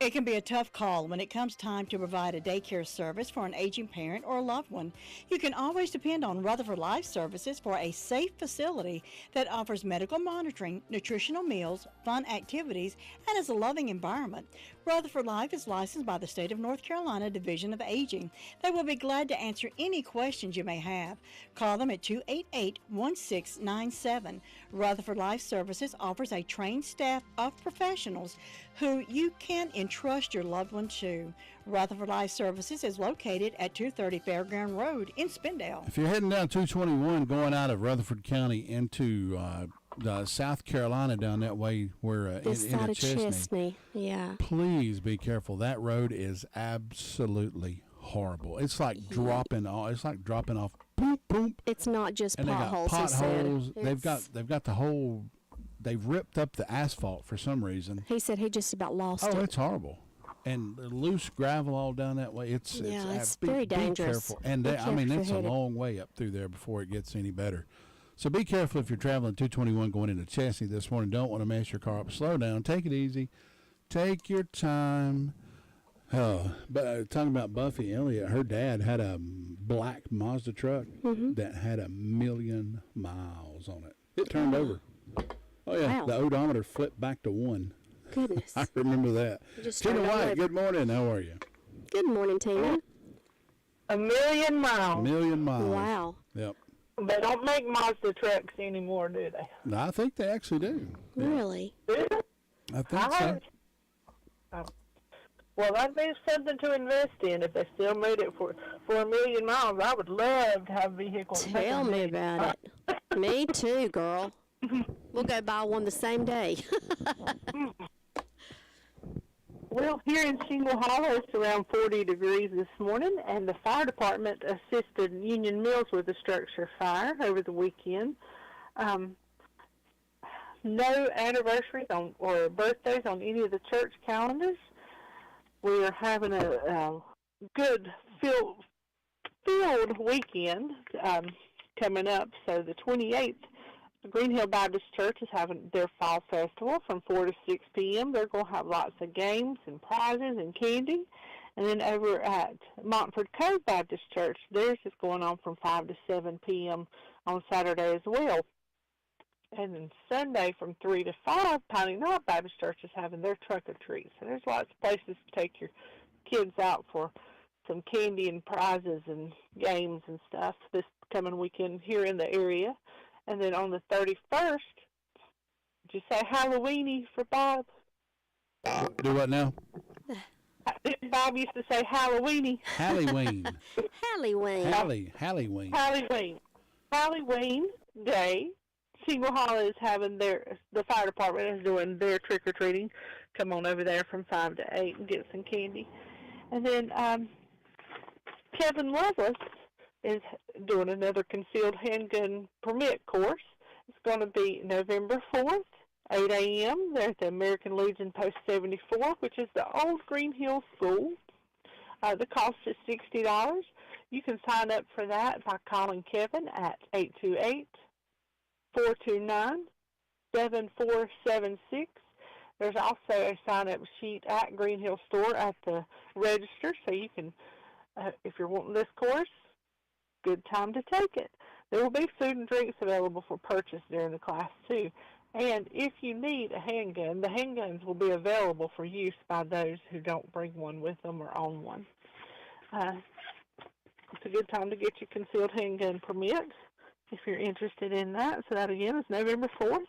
It can be a tough call when it comes time to provide a daycare service for an aging parent or a loved one. You can always depend on Rutherford Life Services for a safe facility that offers medical monitoring, nutritional meals, fun activities, and is a loving environment. Rutherford Life is licensed by the State of North Carolina Division of Aging. They will be glad to answer any questions you may have. Call them at 288-1697. Rutherford Life Services offers a trained staff of professionals who you can entrust your loved one to. Rutherford Life Services is located at 230 Fairground Road in Spindale. If you're heading down 221 going out of Rutherford County into South Carolina down that way where this side of Chesney, yeah. Please be careful. That road is absolutely horrible. It's like dropping off. It's like dropping off. Boom, boom. It's not just and potholes. They got potholes. They've got the whole. They've ripped up the asphalt for some reason. He said he just about lost it. Oh, it's horrible. And loose gravel all down that way. It's very dangerous. Careful. And it's a long way up through there before it gets any better. So be careful if you're traveling 221 going into Chesney this morning. Don't want to mess your car up. Slow down. Take it easy. Take your time. But talking about Buffy Elliott, her dad had a black Mazda truck that had 1 million miles on it. It turned over. Oh, yeah. Wow. The odometer flipped back to 1. Goodness. I remember that. Tina White, good morning. How are you? Good morning, Tina. 1 million miles. 1 million miles. Wow. Yep. They don't make Mazda trucks anymore, do they? No, I think they actually do. Really? Yeah. I think so. Well, that'd be something to invest in if they still made it for 1 million miles. I would love to have a vehicle. Tell me about it. Me too, girl. We'll go buy one the same day. Well, here in Shingle Hollow, it's around 40 degrees this morning, and the fire department assisted Union Mills with a structure fire over the weekend. No anniversaries or birthdays on any of the church calendars. We are having a good filled weekend coming up. So the 28th, Green Hill Baptist Church is having their fall festival from 4 to 6 p.m. They're going to have lots of games and prizes and candy. And then over at Montford Cove Baptist Church, theirs is going on from 5 to 7 p.m. on Saturday as well. And then Sunday from 3 to 5, Piney Knot Baptist Church is having their trunk-or-treat. So there's lots of places to take your kids out for some candy and prizes and games and stuff this coming weekend here in the area. And then on the 31st, did you say Halloweeny for Bob? Do what now? Bob used to say Halloweeny. Halloween. Halloween. Halloween. Halloween Day. Shingle Hollow is having the fire department is doing their trick-or-treating. Come on over there from 5 to 8 and get some candy. And then Kevin Lovelace is doing another concealed handgun permit course. It's going to be November 4th, 8 a.m. They're at the American Legion Post 74, which is the old Green Hill School. The cost is $60. You can sign up for that by calling Kevin at 828-429-7476. There's also a sign-up sheet at Green Hill Store at the register, so you can, if you're wanting this course, good time to take it. There will be food and drinks available for purchase during the class, too. And if you need a handgun, the handguns will be available for use by those who don't bring one with them or own one. It's a good time to get your concealed handgun permit if you're interested in that. So that, again, is November 4th.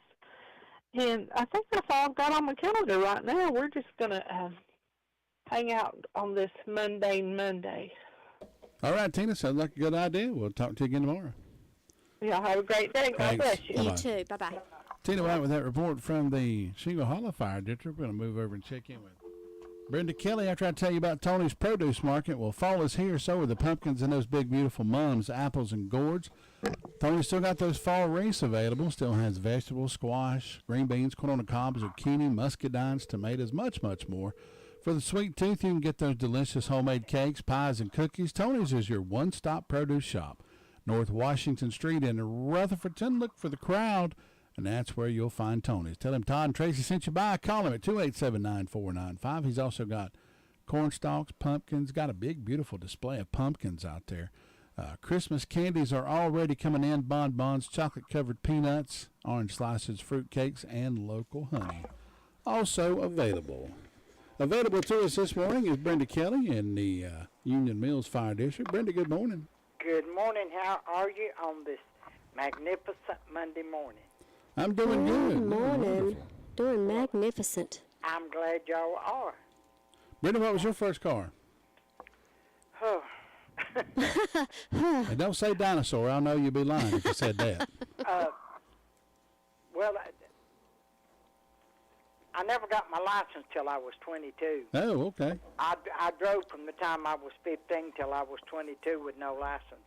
And I think that's all I've got on my calendar right now. We're just going to hang out on this mundane Monday. All right, Tina, sounds like a good idea. We'll talk to you again tomorrow. Y'all have a great day. God bless you. You too. Bye-bye. Tina White with that report from the Shingle Hollow Fire District. We're going to move over and check in with Brenda Kelly after I tell you about Tony's Produce Market. Well, fall is here, so are the pumpkins and those big, beautiful mums, apples, and gourds. Tony's still got those fall wreaths available. Still has vegetables, squash, green beans, corn on the cob, zucchini, muscadines, tomatoes, much, much more. For the sweet tooth, you can get those delicious homemade cakes, pies, and cookies. Tony's is your one-stop produce shop. North Washington Street in Rutherfordton. Look for the crowd, and that's where you'll find Tony's. Tell him Todd and Tracy sent you by. Call him at 287-9495. He's also got corn stalks, pumpkins, got a big, beautiful display of pumpkins out there. Christmas candies are already coming in, bonbons, chocolate-covered peanuts, orange slices, fruit cakes, and local honey. Also available. Available to us this morning is Brenda Kelly in the Union Mills Fire District. Brenda, good morning. Good morning. How are you on this magnificent Monday morning? I'm doing good. Good morning. Doing magnificent. I'm glad y'all are. Brenda, what was your first car? Oh. And don't say dinosaur. I know you'd be lying if you said that. Well, I never got my license till I was 22. Oh, okay. I drove from the time I was 15 till I was 22 with no license.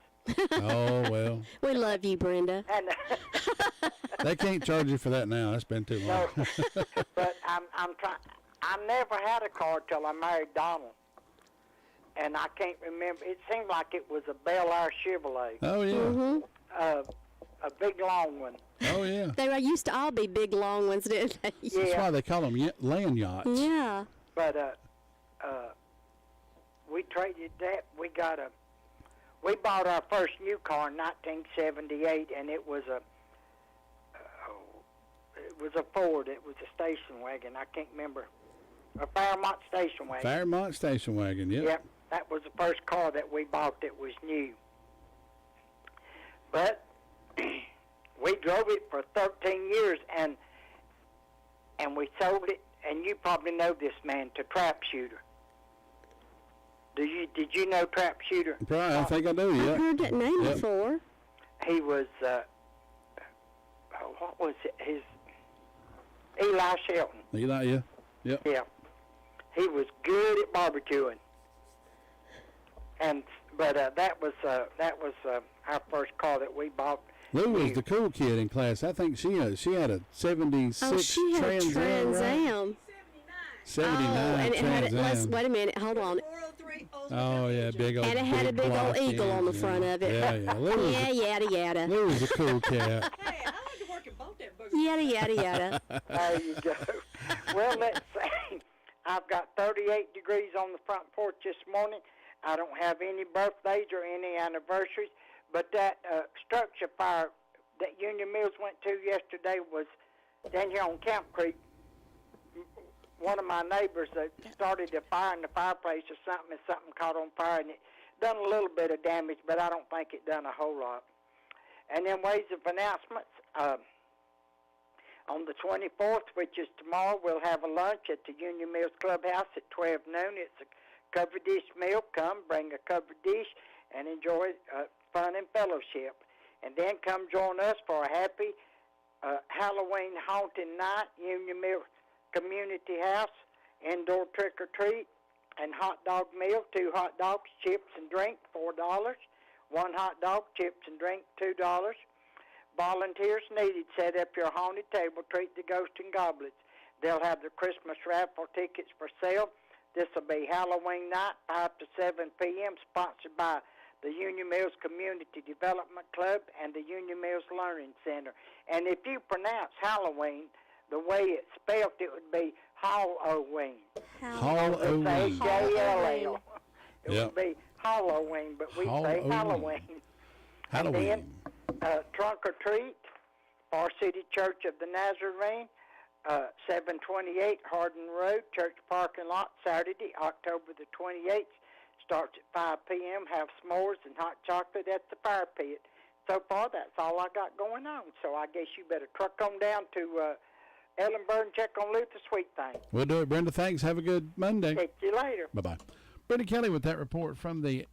Oh, well. We love you, Brenda. And they can't charge you for that now. That's been too long. No, but I'm trying. I never had a car till I married Donald. And I can't remember. It seemed like it was a Bel Air Chevrolet. Oh, yeah. Mm-hmm. A big, long one. Oh, yeah. They used to all be big, long ones, didn't they? Yeah. That's why they call them land yachts. Yeah. But we traded that. We bought our first new car in 1978, and it was a Ford. It was a station wagon. I can't remember. A Fairmont station wagon. Fairmont station wagon, yep. Yep. That was the first car that we bought that was new. But we drove it for 13 years, and we sold it, and you probably know this man, to Trap Shooter. Did you know Trap Shooter? Probably, I think I do, yeah. I've heard that name before. He was, what was it? Eli Shelton. Eli, yeah. Yep. Yeah. He was good at barbecuing. But that was our first car that we bought. Lou was the cool kid in class. I think she had a 76 Oh, she had Trans a Trans Am. 79 and it had Trans Am. wait a minute, hold on. Oh, yeah, big old. And it had a big old eagle on the front of it. Yeah. Lou Yeah, yada, yada. Lou was a cool cat. Yada, yada, yada. There you go. Well, let's see. I've got 38 degrees on the front porch this morning. I don't have any birthdays or any anniversaries, but that structure fire that Union Mills went to yesterday was down here on Camp Creek. One of my neighbors started a fire in the fireplace or something, and something caught on fire, and it done a little bit of damage, but I don't think it done a whole lot. And then ways of announcements. On the 24th, which is tomorrow, we'll have a lunch at the Union Mills Clubhouse at 12 noon. It's a covered dish meal. Come, bring a covered dish, and enjoy fun and fellowship. And then come join us for a happy Halloween haunting night, Union Mills Community House, indoor trick-or-treat, and hot dog meal, 2 hot dogs, chips, and drink, $4. 1 hot dog, chips, and drink, $2. Volunteers needed. Set up your haunted table. Treat the ghosts and goblins. They'll have the Christmas raffle tickets for sale. This will be Halloween night, 5 to 7 p.m., sponsored by the Union Mills Community Development Club and the Union Mills Learning Center. And if you pronounce Halloween the way it's spelled, it would be Halloween. Halloween. H-A-L-L. It would be Halloween, but we say Halloween. Halloween. And then trunk or treat, Far City Church of the Nazarene, 728 Hardin Road, church parking lot, Saturday, October the 28th. Starts at 5 p.m. Have s'mores and hot chocolate at the fire pit. So far, that's all I got going on. So I guess you better truck on down to Ellenburg and check on Luther Sweet Thing. We'll do it, Brenda. Thanks. Have a good Monday. Catch you later. Bye-bye. Brenda Kelly with that report from the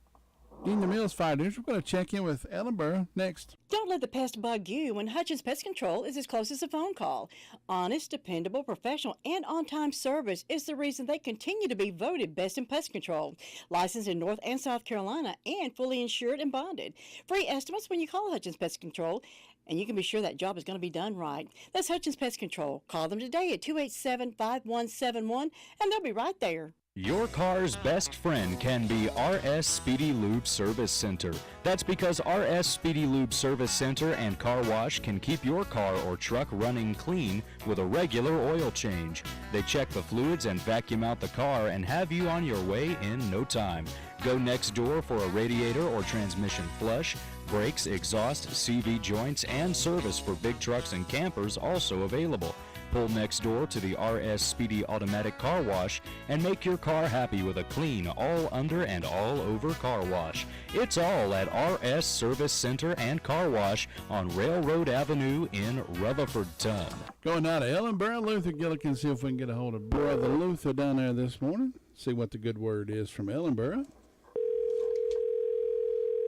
Union Mills Fire News. We're going to check in with Ellenborough next. Don't let the pest bug you when Hutchins Pest Control is as close as a phone call. Honest, dependable, professional, and on-time service is the reason they continue to be voted best in pest control. Licensed in North and South Carolina and fully insured and bonded. Free estimates when you call Hutchins Pest Control, and you can be sure that job is going to be done right. That's Hutchins Pest Control. Call them today at 287-5171, and they'll be right there. Your car's best friend can be RS Speedy Lube Service Center. That's because RS Speedy Lube Service Center and Car Wash can keep your car or truck running clean with a regular oil change. They check the fluids and vacuum out the car and have you on your way in no time. Go next door for a radiator or transmission flush, brakes, exhaust, CV joints, and service for big trucks and campers also available. Pull next door to the RS Speedy Automatic Car Wash and make your car happy with a clean, all under and all over car wash. It's all at RS Service Center and Car Wash on Railroad Avenue in Rutherfordton. Going down to Ellenborough, Luther Gillikin, see if we can get a hold of Brother Luther down there this morning. See what the good word is from Ellenborough.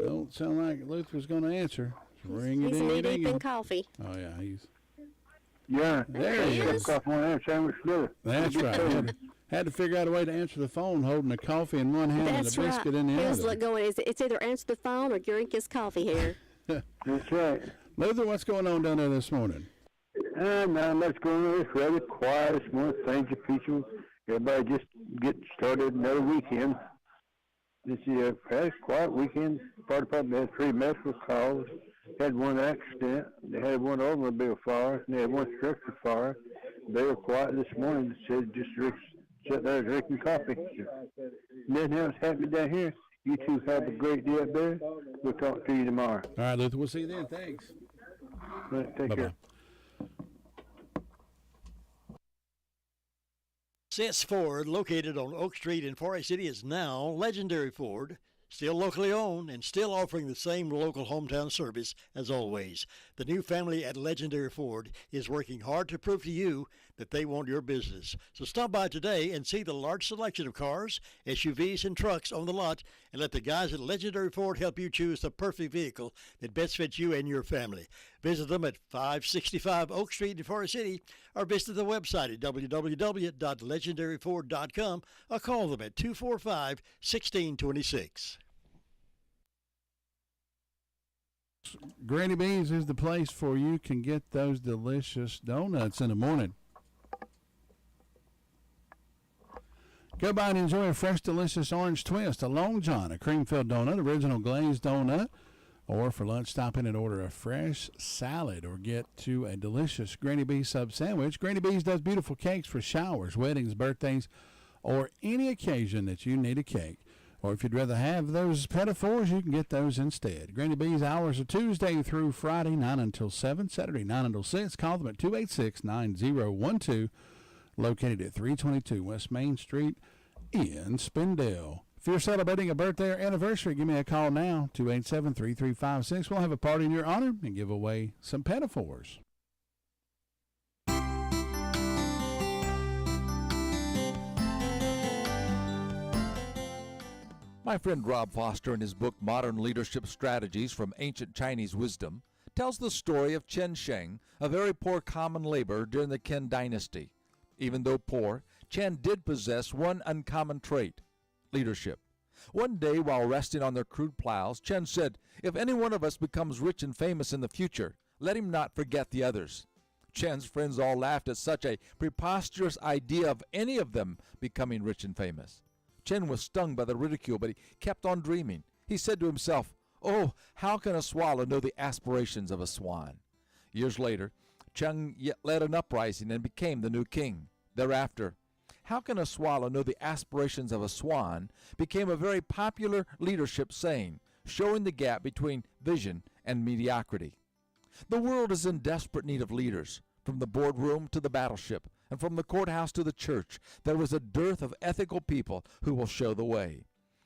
Don't sound like Luther's going to answer. He's knee-deep in coffee. Oh, yeah, he's... Yeah, there he is. That's right. Had to figure out a way to answer the phone holding a coffee in one hand and a biscuit in the other. He was going, it's either answer the phone or drink his coffee here. That's right. Luther, what's going on down there this morning? Not much going on. It's rather quiet this morning. Things are peaceful. Everybody just getting started another weekend. This is a quiet weekend. Fire department had 3 medical calls. Had one accident. They had one automobile fire. And they had one structure fire. They were quiet this morning. They said just sit there drinking coffee. Nothing else happening down here. You two have a great day up there. We'll talk to you tomorrow. All right, Luther. We'll see you then. Thanks. All right, take care. Sess Ford, located on Oak Street in Forest City, is now Legendary Ford. Still locally owned and still offering the same local hometown service as always. The new family at Legendary Ford is working hard to prove to you that they want your business. So stop by today and see the large selection of cars, SUVs, and trucks on the lot, and let the guys at Legendary Ford help you choose the perfect vehicle that best fits you and your family. Visit them at 565 Oak Street in Forest City or visit the website at www.legendaryford.com or call them at 245-1626. Granny Beans is the place for you can get those delicious donuts in the morning. Go by and enjoy a fresh, delicious orange twist, a Long John, a cream-filled donut, original glazed donut, or for lunch, stop in and order a fresh salad or get to a delicious Granny Bees sub sandwich. Granny Bees does beautiful cakes for showers, weddings, birthdays, or any occasion that you need a cake. Or if you'd rather have those pinafores, you can get those instead. Granny Bees hours are Tuesday through Friday, 9 until 7, Saturday, 9 until 6. Call them at 286-9012, located at 322 West Main Street in Spindale. If you're celebrating a birthday or anniversary, give me a call now, 287-3356. We'll have a party in your honor and give away some pinafores. My friend Rob Foster, in his book Modern Leadership Strategies from Ancient Chinese Wisdom, tells the story of Chen Sheng, a very poor common laborer during the Qin dynasty. Even though poor, Chen did possess one uncommon trait: leadership. One day, while resting on their crude plows, Chen said, "If any one of us becomes rich and famous in the future, let him not forget the others." Chen's friends all laughed at such a preposterous idea of any of them becoming rich and famous. Chen was stung by the ridicule, but he kept on dreaming. He said to himself, "Oh, how can a swallow know the aspirations of a swan?" Years later, Chen yet led an uprising and became the new king. Thereafter, "How can a swallow know the aspirations of a swan?" became a very popular leadership saying, showing the gap between vision and mediocrity. The world is in desperate need of leaders. From the boardroom to the battleship, and from the courthouse to the church, there is a dearth of ethical people who will show the way.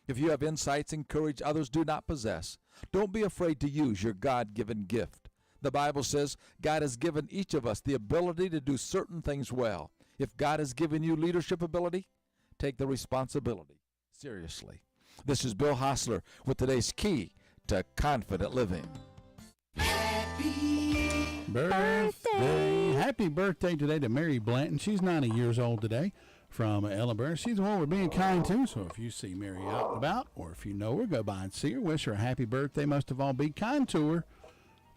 If you have insights and courage others do not possess, don't be afraid to use your God-given gift. The Bible says God has given each of us the ability to do certain things well. If God has given you leadership ability, take the responsibility seriously. This is Bill Hostler with today's key to confident living. Birthday. Happy birthday today to Mary Blanton. She's 90 years old today from Ellenburg. She's the one we're being kind to, so if you see Mary out and about, or if you know her, go by and see her. Wish her a happy birthday. Most of all, be kind to her.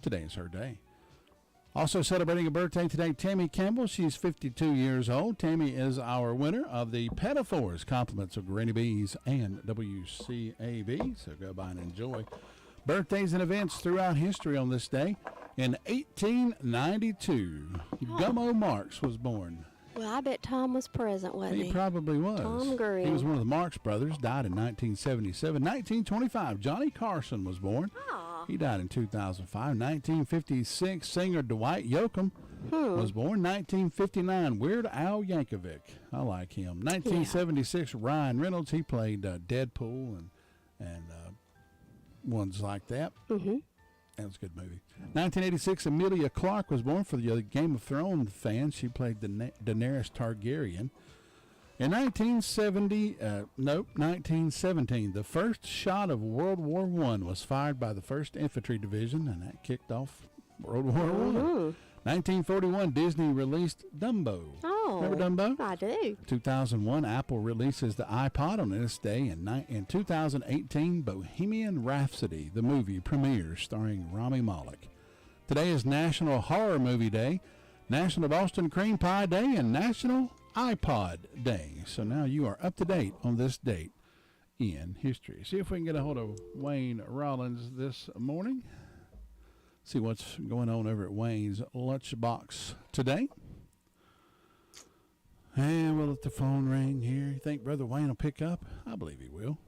Today is her day. Also celebrating a birthday today, Tammy Campbell. She's 52 years old. Tammy is our winner of the Petafores compliments of Granny Bees and WCAB, so go by and enjoy. Birthdays and events throughout history on this day. In 1892, Gummo Marx was born. Well, I bet Tom was present, wasn't he? He probably was. Tom Green. He was one of the Marx brothers, died in 1977. 1925, Johnny Carson was born. Aww. He died in 2005. 1956, singer Dwight Yoakam was born. 1959, Weird Al Yankovic. I like him. 1976, Ryan Reynolds. He played Deadpool and ones like that. Mm-hmm. That was a good movie. 1986, Emilia Clarke was born. For the Game of Thrones fans, she played Daenerys Targaryen. In 1917, the first shot of World War I was fired by the 1st Infantry Division, and that kicked off World War I. 1941, Disney released Dumbo. Oh, remember Dumbo? I do. 2001, Apple releases the iPod on this day. In 2018, Bohemian Rhapsody, the movie, premieres starring Rami Malek. Today is National Horror Movie Day, National Boston Cream Pie Day, and National iPod Day. So now you are up to date on this date in history. See if we can get a hold of Wayne Rollins this morning. See what's going on over at Wayne's Lunchbox today. And we'll let the phone ring here. You think Brother Wayne will pick up? I believe he will.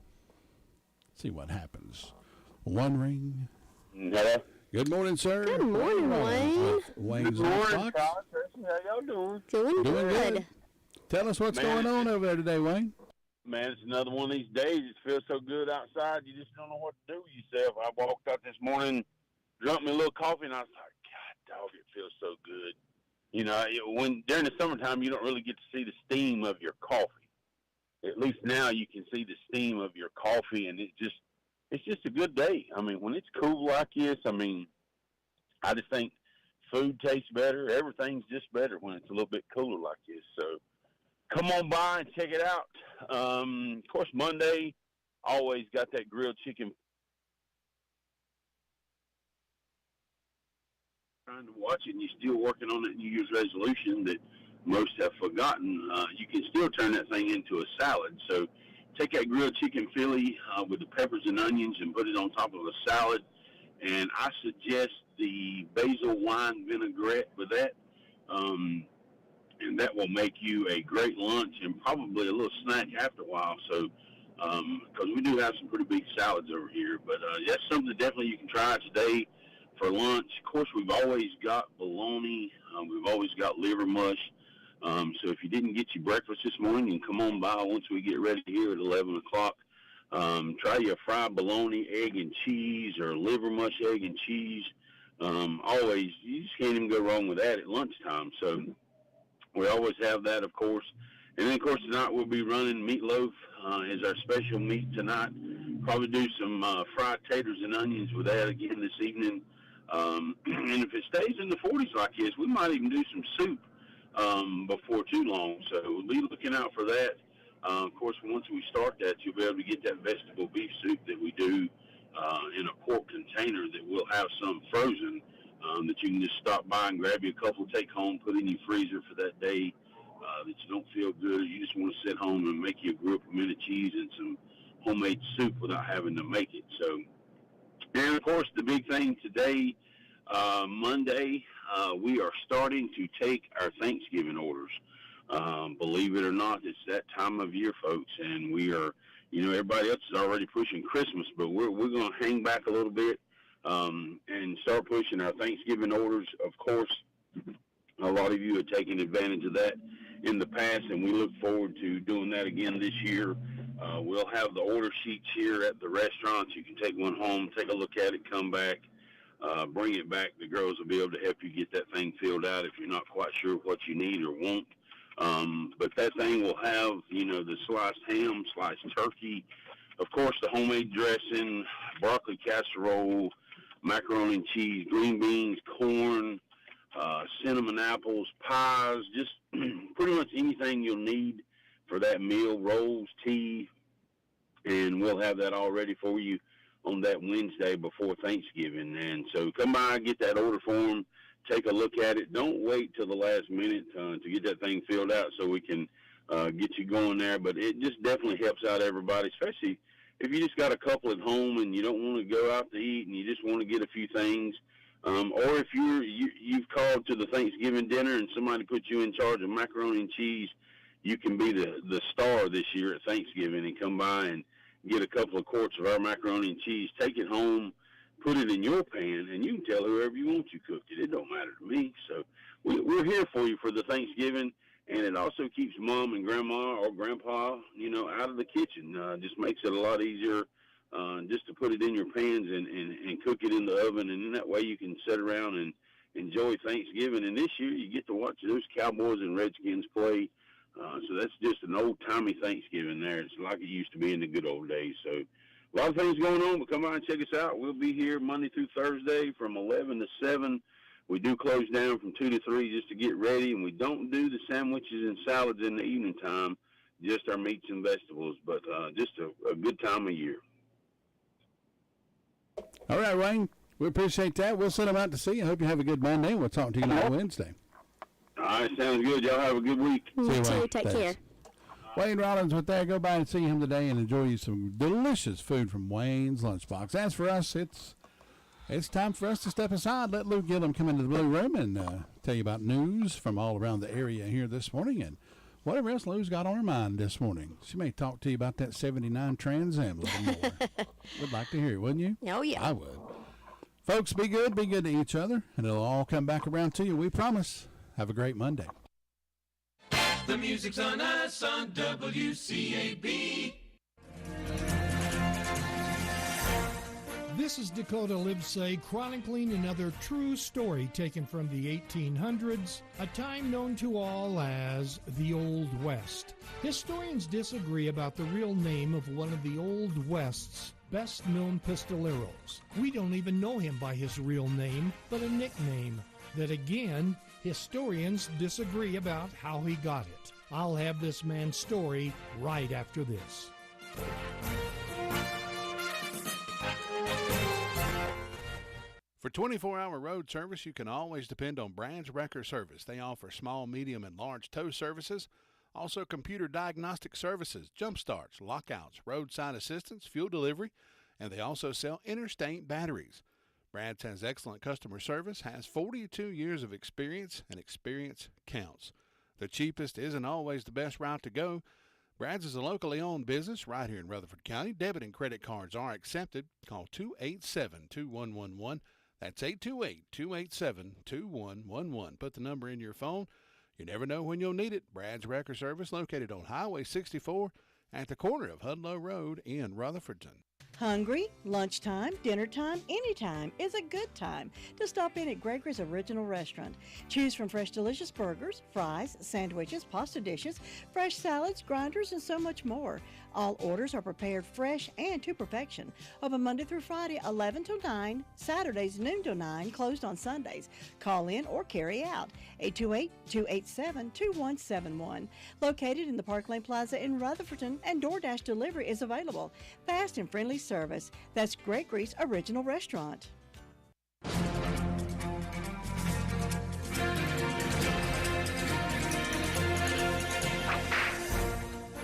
See what happens. One ring. Hello. Good morning, sir. Good morning, Wayne. Wayne's Good morning, Lunchbox. How y'all doing? Doing Doing good. good. Tell us what's going on over there today, Wayne. Man, it's another one of these days. It feels so good outside. You just don't know what to do with yourself. I walked out this morning, drunk me a little coffee, and I was like, God, dog, it feels so good. You know, when during the summertime, you don't really get to see the steam of your coffee. At least now you can see the steam of your coffee, and it's just a good day. I mean, when it's cool like this, I mean, I just think food tastes better. Everything's just better when it's a little bit cooler like this. So come on by and check it out. Of course, Monday, always got that grilled chicken. Trying to watch it, and you're still working on that New Year's resolution that most have forgotten. You can still turn that thing into a salad. So take that grilled chicken Philly with the peppers and onions and put it on top of a salad. And I suggest the basil wine vinaigrette with that. And that will make you a great lunch and probably a little snack after a while. So, because we do have some pretty big salads over here. But that's something that definitely you can try today for lunch. Of course, we've always got bologna. We've always got liver mush. So if you didn't get your breakfast this morning, you can come on by once we get ready here at 11 o'clock. Try your fried bologna, egg and cheese, or liver mush, egg and cheese. Always, you just can't even go wrong with that at lunchtime. So we always have that, of course. And then, of course, tonight we'll be running meatloaf as our special meat tonight. Probably do some fried taters and onions with that again this evening. And if it stays in the 40s like this, we might even do some soup before too long. So we'll be looking out for that. Of course, once we start that, you'll be able to get that vegetable beef soup that we do in a quart container that we'll have some frozen that you can just stop by and grab you a couple, take home, put in your freezer for that day that you don't feel good, or you just want to sit home and make you a grilled pimento cheese and some homemade soup without having to make it. So, and of course, the big thing today, Monday, we are starting to take our Thanksgiving orders. Believe it or not, it's that time of year, folks, and we are, everybody else is already pushing Christmas, but we're going to hang back a little bit and start pushing our Thanksgiving orders. Of course, a lot of you have taken advantage of that in the past, and we look forward to doing that again this year. We'll have the order sheets here at the restaurants. You can take one home, take a look at it, come back, bring it back. The girls will be able to help you get that thing filled out if you're not quite sure what you need or want. But that thing will have, the sliced ham, sliced turkey, of course, the homemade dressing, broccoli casserole, macaroni and cheese, green beans, corn, cinnamon apples, pies, just pretty much anything you'll need for that meal, rolls, tea, and we'll have that all ready for you on that Wednesday before Thanksgiving. And so come by, get that order form, take a look at it. Don't wait till the last minute to get that thing filled out so we can get you going there. But it just definitely helps out everybody, especially if you just got a couple at home and you don't want to go out to eat and you just want to get a few things. Or if you've called to the Thanksgiving dinner and somebody put you in charge of macaroni and cheese, you can be the star this year at Thanksgiving and come by and get a couple of quarts of our macaroni and cheese, take it home, put it in your pan, and you can tell whoever you want you cooked it. It don't matter to me. So we're here for you for the Thanksgiving, and it also keeps Mom and Grandma or Grandpa, out of the kitchen. Just makes it a lot easier just to put it in your pans and cook it in the oven, and in that way you can sit around and enjoy Thanksgiving. And this year you get to watch those Cowboys and Redskins play. So that's just an old-timey Thanksgiving there. It's like it used to be in the good old days. So a lot of things going on, but come by and check us out. We'll be here Monday through Thursday from 11 to 7. We do close down from 2 to 3 just to get ready, and we don't do the sandwiches and salads in the evening time, just our meats and vegetables, but just a good time of year. All right, Wayne, we appreciate that. We'll send them out to see you. I hope you have a good Monday. We'll talk to you next Wednesday. All right, sounds good. Y'all have a good week. You too. Take care. Wayne Rollins with that. Go by and see him today and enjoy you some delicious food from Wayne's Lunchbox. As for us, it's time for us to step aside. Let Lou Gillum come into the Blue Room and tell you about news from all around the area here this morning and whatever else Lou's got on her mind this morning. She may talk to you about that 79 Trans Am a little more. Would like to hear it, wouldn't you? Oh, yeah. I would. Folks, be good to each other, and it'll all come back around to you, we promise. Have a great Monday. The music's on us on WCAB. This is Dakota Livesay chronicling another true story taken from the 1800s, a time known to all as the Old West. Historians disagree about the real name of one of the Old West's best-known pistoleros. We don't even know him by his real name, but a nickname that, again, historians disagree about how he got it. I'll have this man's story right after this. For 24-hour road service, you can always depend on Brad's Wrecker Service. They offer small, medium, and large tow services, also computer diagnostic services, jump starts, lockouts, roadside assistance, fuel delivery, and they also sell interstate batteries. Brad's has excellent customer service, has 42 years of experience, and experience counts. The cheapest isn't always the best route to go. Brad's is a locally owned business right here in Rutherford County. Debit and credit cards are accepted. Call 287-2111. That's 828-287-2111. Put the number in your phone. You never know when you'll need it. Brad's Wrecker Service, located on Highway 64 at the corner of Hudlow Road in Rutherfordton. Hungry? Lunchtime, dinner time, anytime is a good time to stop in at Gregory's Original Restaurant. Choose from fresh, delicious burgers, fries, sandwiches, pasta dishes, fresh salads, grinders, and so much more. All orders are prepared fresh and to perfection. Open Monday through Friday, 11 till 9, Saturdays, noon till 9, closed on Sundays. Call in or carry out. 828-287-2171. Located in the Park Lane Plaza in Rutherfordton, and DoorDash delivery is available. Fast and friendly service. That's Gregory's Original Restaurant.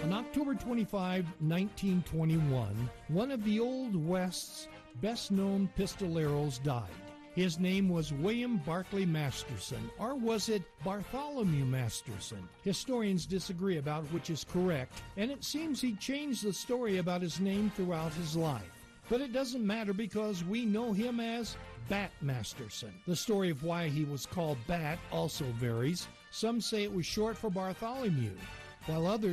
On October 25, 1921, one of the Old West's best-known pistoleros died. His name was William Barclay Masterson, or was it Bartholomew Masterson? Historians disagree about which is correct, and it seems he changed the story about his name throughout his life. But it doesn't matter because we know him as Bat Masterson. The story of why he was called Bat also varies. Some say it was short for Bartholomew, while others